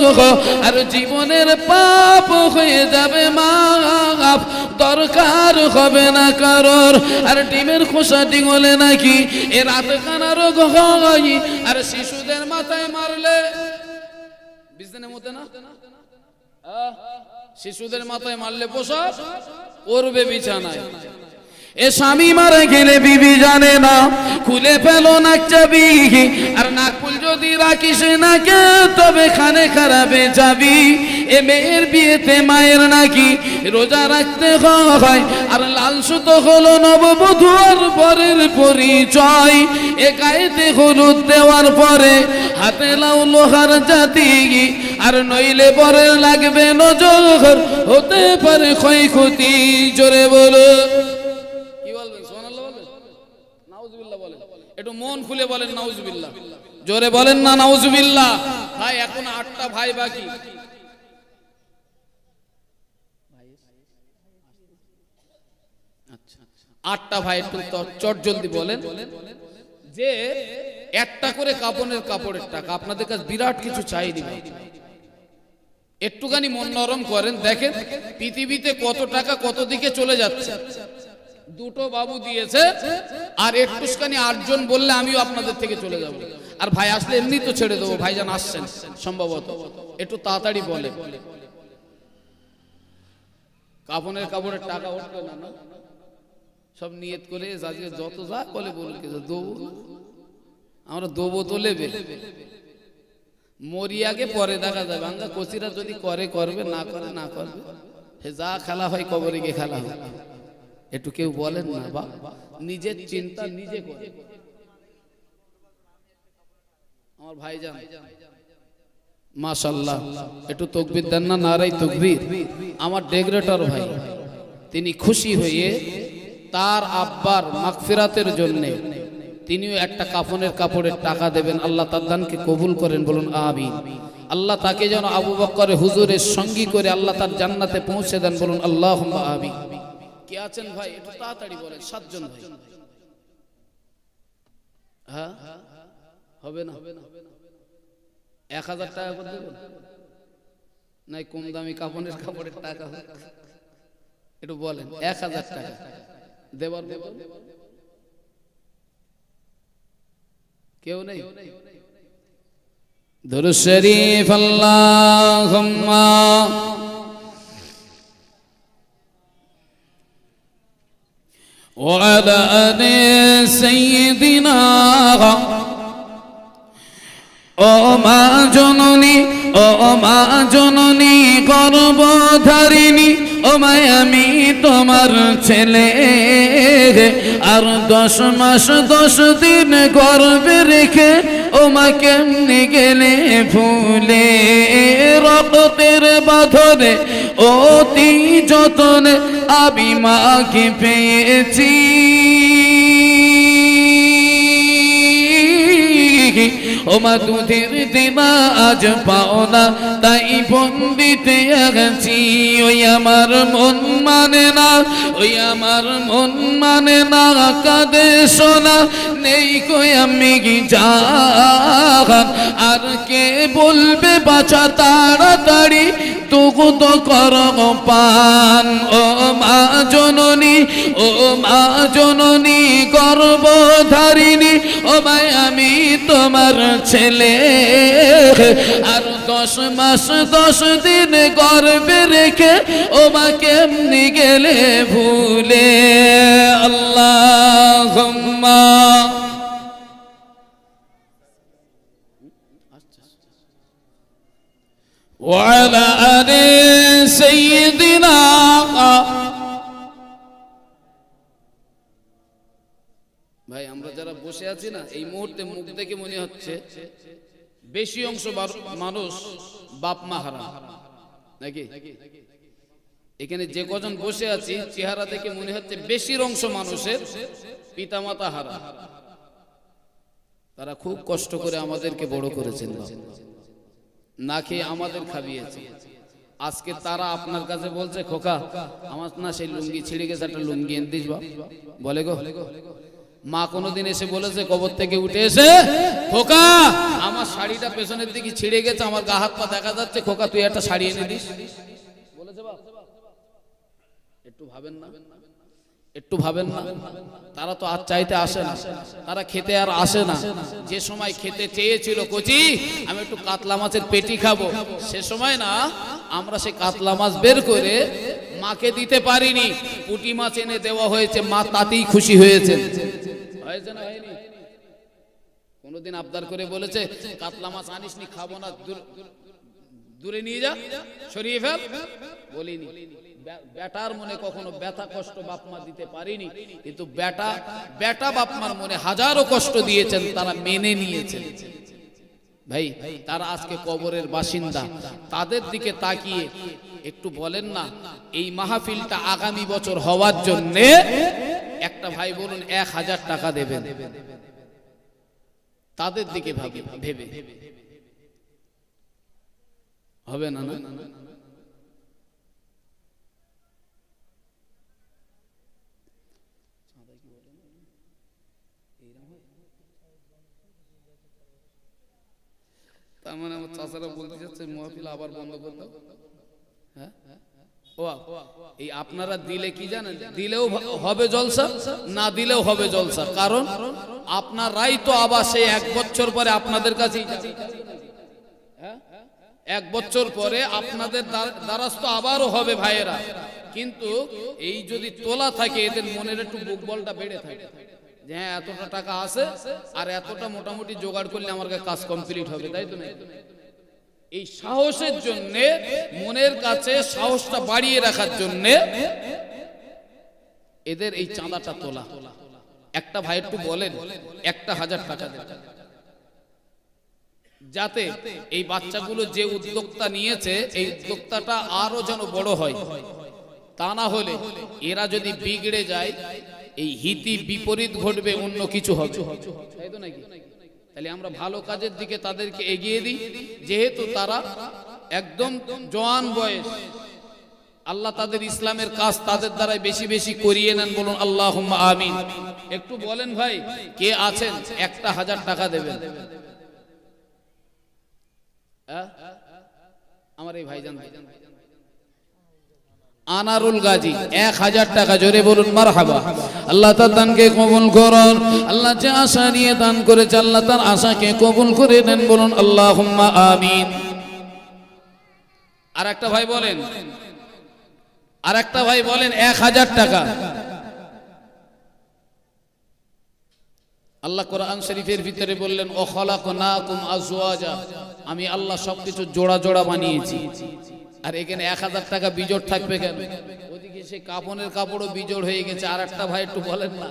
আর জীবনের পাপ হয়ে যাবে মাফ, দরকার হবে না কারোর, আর ডিমের খোসা ডিঙলে নাকি এ রাতে কানা রোগ হয়, আর শিশুদের মাথায় মারলে বিছানার মধ্যে না, শিশুদের মাথায় মারলে পোষা করবে বিছানায়, এ স্বামী মারা গেলে বিবি জানে না, খুলে ফেলো নাক চাবি, আর নাক ফুল যদি রাখিস নাকে তবে খানে খারাপে যাবি। এ মেয়ের বিয়েতে মায়ের নাকি রোজা রাখতে হয়, আর লাল সুতো হলো নববধূ আর বরের পরিচয়। এ গায়েতে হলুদ দেওয়ার পরে হাতে লাউ লোহার জাতি, আর নইলে বরের লাগবে নজর, হতে পারে ক্ষয়ক্ষতি। জোরে বলো কি বলবেন? সুবহানাল্লাহ বলেন, নাউজুবিল্লাহ বলেন, একটু মন খুলে বলেন নাউজুবিল্লাহ, জোরে বলেন না নাউজুবিল্লাহ। ভাই এখন 8টা ভাই বাকি। আচ্ছা 8টা ভাই একটু চট জলদি বলেন যে একটা করে কাপড়ের কাপড়ের টাকা। আপনাদের কাছে বিরাট কিছু চাইনি, একটুখানি মন নরম করেন। দেখেন পৃথিবীতে কত টাকা কত দিকে চলে যাচ্ছে। দুটো বাবু দিয়েছে, আর একটুখানি 8 জন বললে আমিও আপনাদের থেকে চলে যাব। আর ভাই আসলে এমনি তো ছেড়ে দেবো, ভাইজান আসছেন সম্ভবত, একটু তাড়াতাড়ি বলে। কাপড়ের কাপড়ের টাকা উঠবে না, সব নিয়ত করে যত যা বলে বলুন দেবো, আমরা দেবো তো লেবে, মরিয়াকে পরে দেখা যাবে। আমরা কচিরা যদি করে করবে, না করে না করবে, যা খেলা হয় কবরে গিয়ে খেলা হয়। একটু কেউ বলেন না বা নিজের চিন্তা নিজে করে। আমার ভাইজান মাশাআল্লাহ একটু তাকবীর দেন না, নারায়ে তাকবীর। আমার ডেকরেটর ভাই, তিনি খুশি হয়ে তার আব্বার মাগফিরাতের জন্য তিনিও একটা কাফনের কাপড়ের টাকা দেবেন। আল্লাহ তার দানকে কবুল করেন, বলুন আমিন। আল্লাহ তাকে যেন আবু বকর হুজুরের সঙ্গী করে আল্লাহ তার জান্নাতে পৌঁছে দেন, বলুন আল্লাহুম্মা আমিন। কে আছেন ভাই একটু তাড়াতাড়ি বলেন? 7 জন ভাই। হ্যাঁ হবে না? 1000 টাকা করে দেবেন, নাই কম দামি কাফনের কাপড়ের টাকা? একটু বলেন 1000 টাকা দেবার কেউ নেই? দুরূদ শরীফ আল্লাহুম্মা وعلى آل سيدنا ও মা জননী, ও মা জননী গর্ভধারিণী, ও মায় আমি তোমার ছেলে, আর 10 মাস 10 দিন গর্ভে রেখে ও মা কেমনে গেলে ভুলে, রক্তের বাঁধনে অতি যতনে আমি মাকে পেয়েছি, ও মা দুধের দেনা আজ পাও না, তাই বন্দিতে আছি। ওই আমার মন মানে না, ওই আমার মন মানে না, কাঁদে সোনা নেই কই আমি জান, আর কে বলবে বাছা তাড়াতাড়ি দুগ্ধ করম পান। ও মা জননী, ও মা জননী গর্ভধারিণী, ও মাই আমি তোমার ছেলে, আর 10 মাস 10 দিন গর্ভে রেখে ও মা কেমনি গেলে ভুলে। আল্লাহুম্মা وعلى آل سيدنا। ভাই আমরা যারা বসে আছি না, এই মুহূর্তে মুখ দেখে মনে হচ্ছে বেশি অংশ মানুষ বাপ মা হারা নাকি? এখানে যে কজন বসে আছি চেহারা দেখে মনে হচ্ছে বেশির অংশ মানুষের পিতামাতা হারা। তারা খুব কষ্ট করে আমাদেরকে বড় করেছেন, না খেয়ে আমাদের খাবিয়েছে। আজকে তারা আপনার কাছে বলছে খোকা আমার না সেই লুঙ্গি ছিঁড়ে গেছে, একটা লুঙ্গি এনে দিস। বলে গো মা কোনোদিন এসে বলেছে কবর থেকে উঠে এসে, খোকা আমার শাড়িটা পেছনের দিকে ছিঁড়ে গেছে, আমার গা হাত পা দেখা যাচ্ছে, খোকা তুই একটা শাড়ি এনে দিস? বলেছে বাপ? একটু ভাবেন না, একটু ভাবেন না। তারা তো আর চাইতে আসে না, তারা খেতে আর আসে না। যে সময় খেতে চেয়েছিল কচি আমি একটু কাতলা মাছের পেটি খাবো, সে সময় না আমরা সেই কাতলা মাছ বের করে মাকে দিতে পারিনি, পুঁটি মাছ এনে দেওয়া হয়েছে, মা তাতেই খুশি হয়েছে। হয়েছে না হয়নি? কোনদিন আবদার করে বলেছে কাতলা মাছ আনিসনি, খাবো না, দূরে নিয়ে যা, সরিয়ে ফেল? বলিনি। বেটার মনে কখনো ব্যথা কষ্ট বাপ মা দিতে পারিনি, কিন্তু বেটা বাপ মার মনে হাজারো কষ্ট দিয়েছেন, তারা মেনে নিয়েছেন। ভাই তারা আজকে কবরের বাসিন্দা, তাদের দিকে তাকিয়ে একটু বলেন না, এই মাহফিলটা আগামী বছর হওয়ার জন্য একটা ভাই বলুন 1000 টাকা দেবেন, তাদের দিকে ভেবে হবে না? না তার মানে আমার চাচারা বলতে যাচ্ছে মাহফিল আবার বন্ধ করে দাও। হ্যাঁ ও এই আপনারা দিলে কি জানেন, দিলেও হবে জলসা, না দিলেও হবে জলসা, কারণ আপনারাই তো আবার সেই 1 বছর পরে আপনাদের কাছেই যাবে। 1 বছর পরে আপনাদের দ্বারস্থ আবারও হবে ভাইয়েরা। কিন্তু এই যদি তোলা থাকে, এদের মনের একটু বুক বলটা বেড়ে থাকে যে হ্যাঁ এতটা টাকা আছে আর এতটা মোটামুটি জোগাড় করলে আমার কাজ কমপ্লিট হবে, তাই তো? না, এই সাহসের জন্য, মনের কাছে সাহসটা বাড়িয়ে রাখার জন্য এদের এই চাঁদাটা তোলা। একটা ভাই একটু বলেন 1000 টাকা দেন, যাতে এই বাচ্চাগুলো যে উদ্যোক্তা নিয়েছে এই উদ্যোক্তাটা আরো যেন বড় হয়। তা না হলে এরা যদি বিগড়ে যায়, এই হিতি বিপরীত ঘটবে, অন্য কিছু হবে, তাই তো নাকি? তাহলে আমরা ভালো কাজের দিকে তাদেরকে এগিয়ে দিই, যেহেতু তারা একদম জওয়ান বয়স, আল্লাহ তাদের ইসলামের কাজ তাদের দ্বারাই বেশি বেশি করিয়ে নেন, বলুন আল্লাহুম্মা আমিন। একটু বলেন ভাই কে আছেন 1000 টাকা দেবেন? আমার এই ভাইজান আনারুল গাজী 1000 টাকা, জোরে বলুন মারহাবা। আল্লাহ তার দানকে কবুল করুন। আল্লাহ যে আশা নিয়ে দান করেছে, আল্লাহ তার আশাকে কবুল করে নেন, বলুন আল্লাহুম্মা আমিন। আর একটা ভাই বলেন, 1000 টাকা। আল্লাহ কোরআন শরীফের ভিতরে বললেন ও খলাকনাকুম আজওয়াজা, আমি আল্লাহ সবকিছু জোড়া জোড়া বানিয়েছি। আর এখানে 1000 টাকা বিজোড় থাকবে কেন? ওদিকে সেই কাপড়ের কাপড়ও বিজোড় হয়ে গেছে। আর একটা ভাই একটু বলেন না।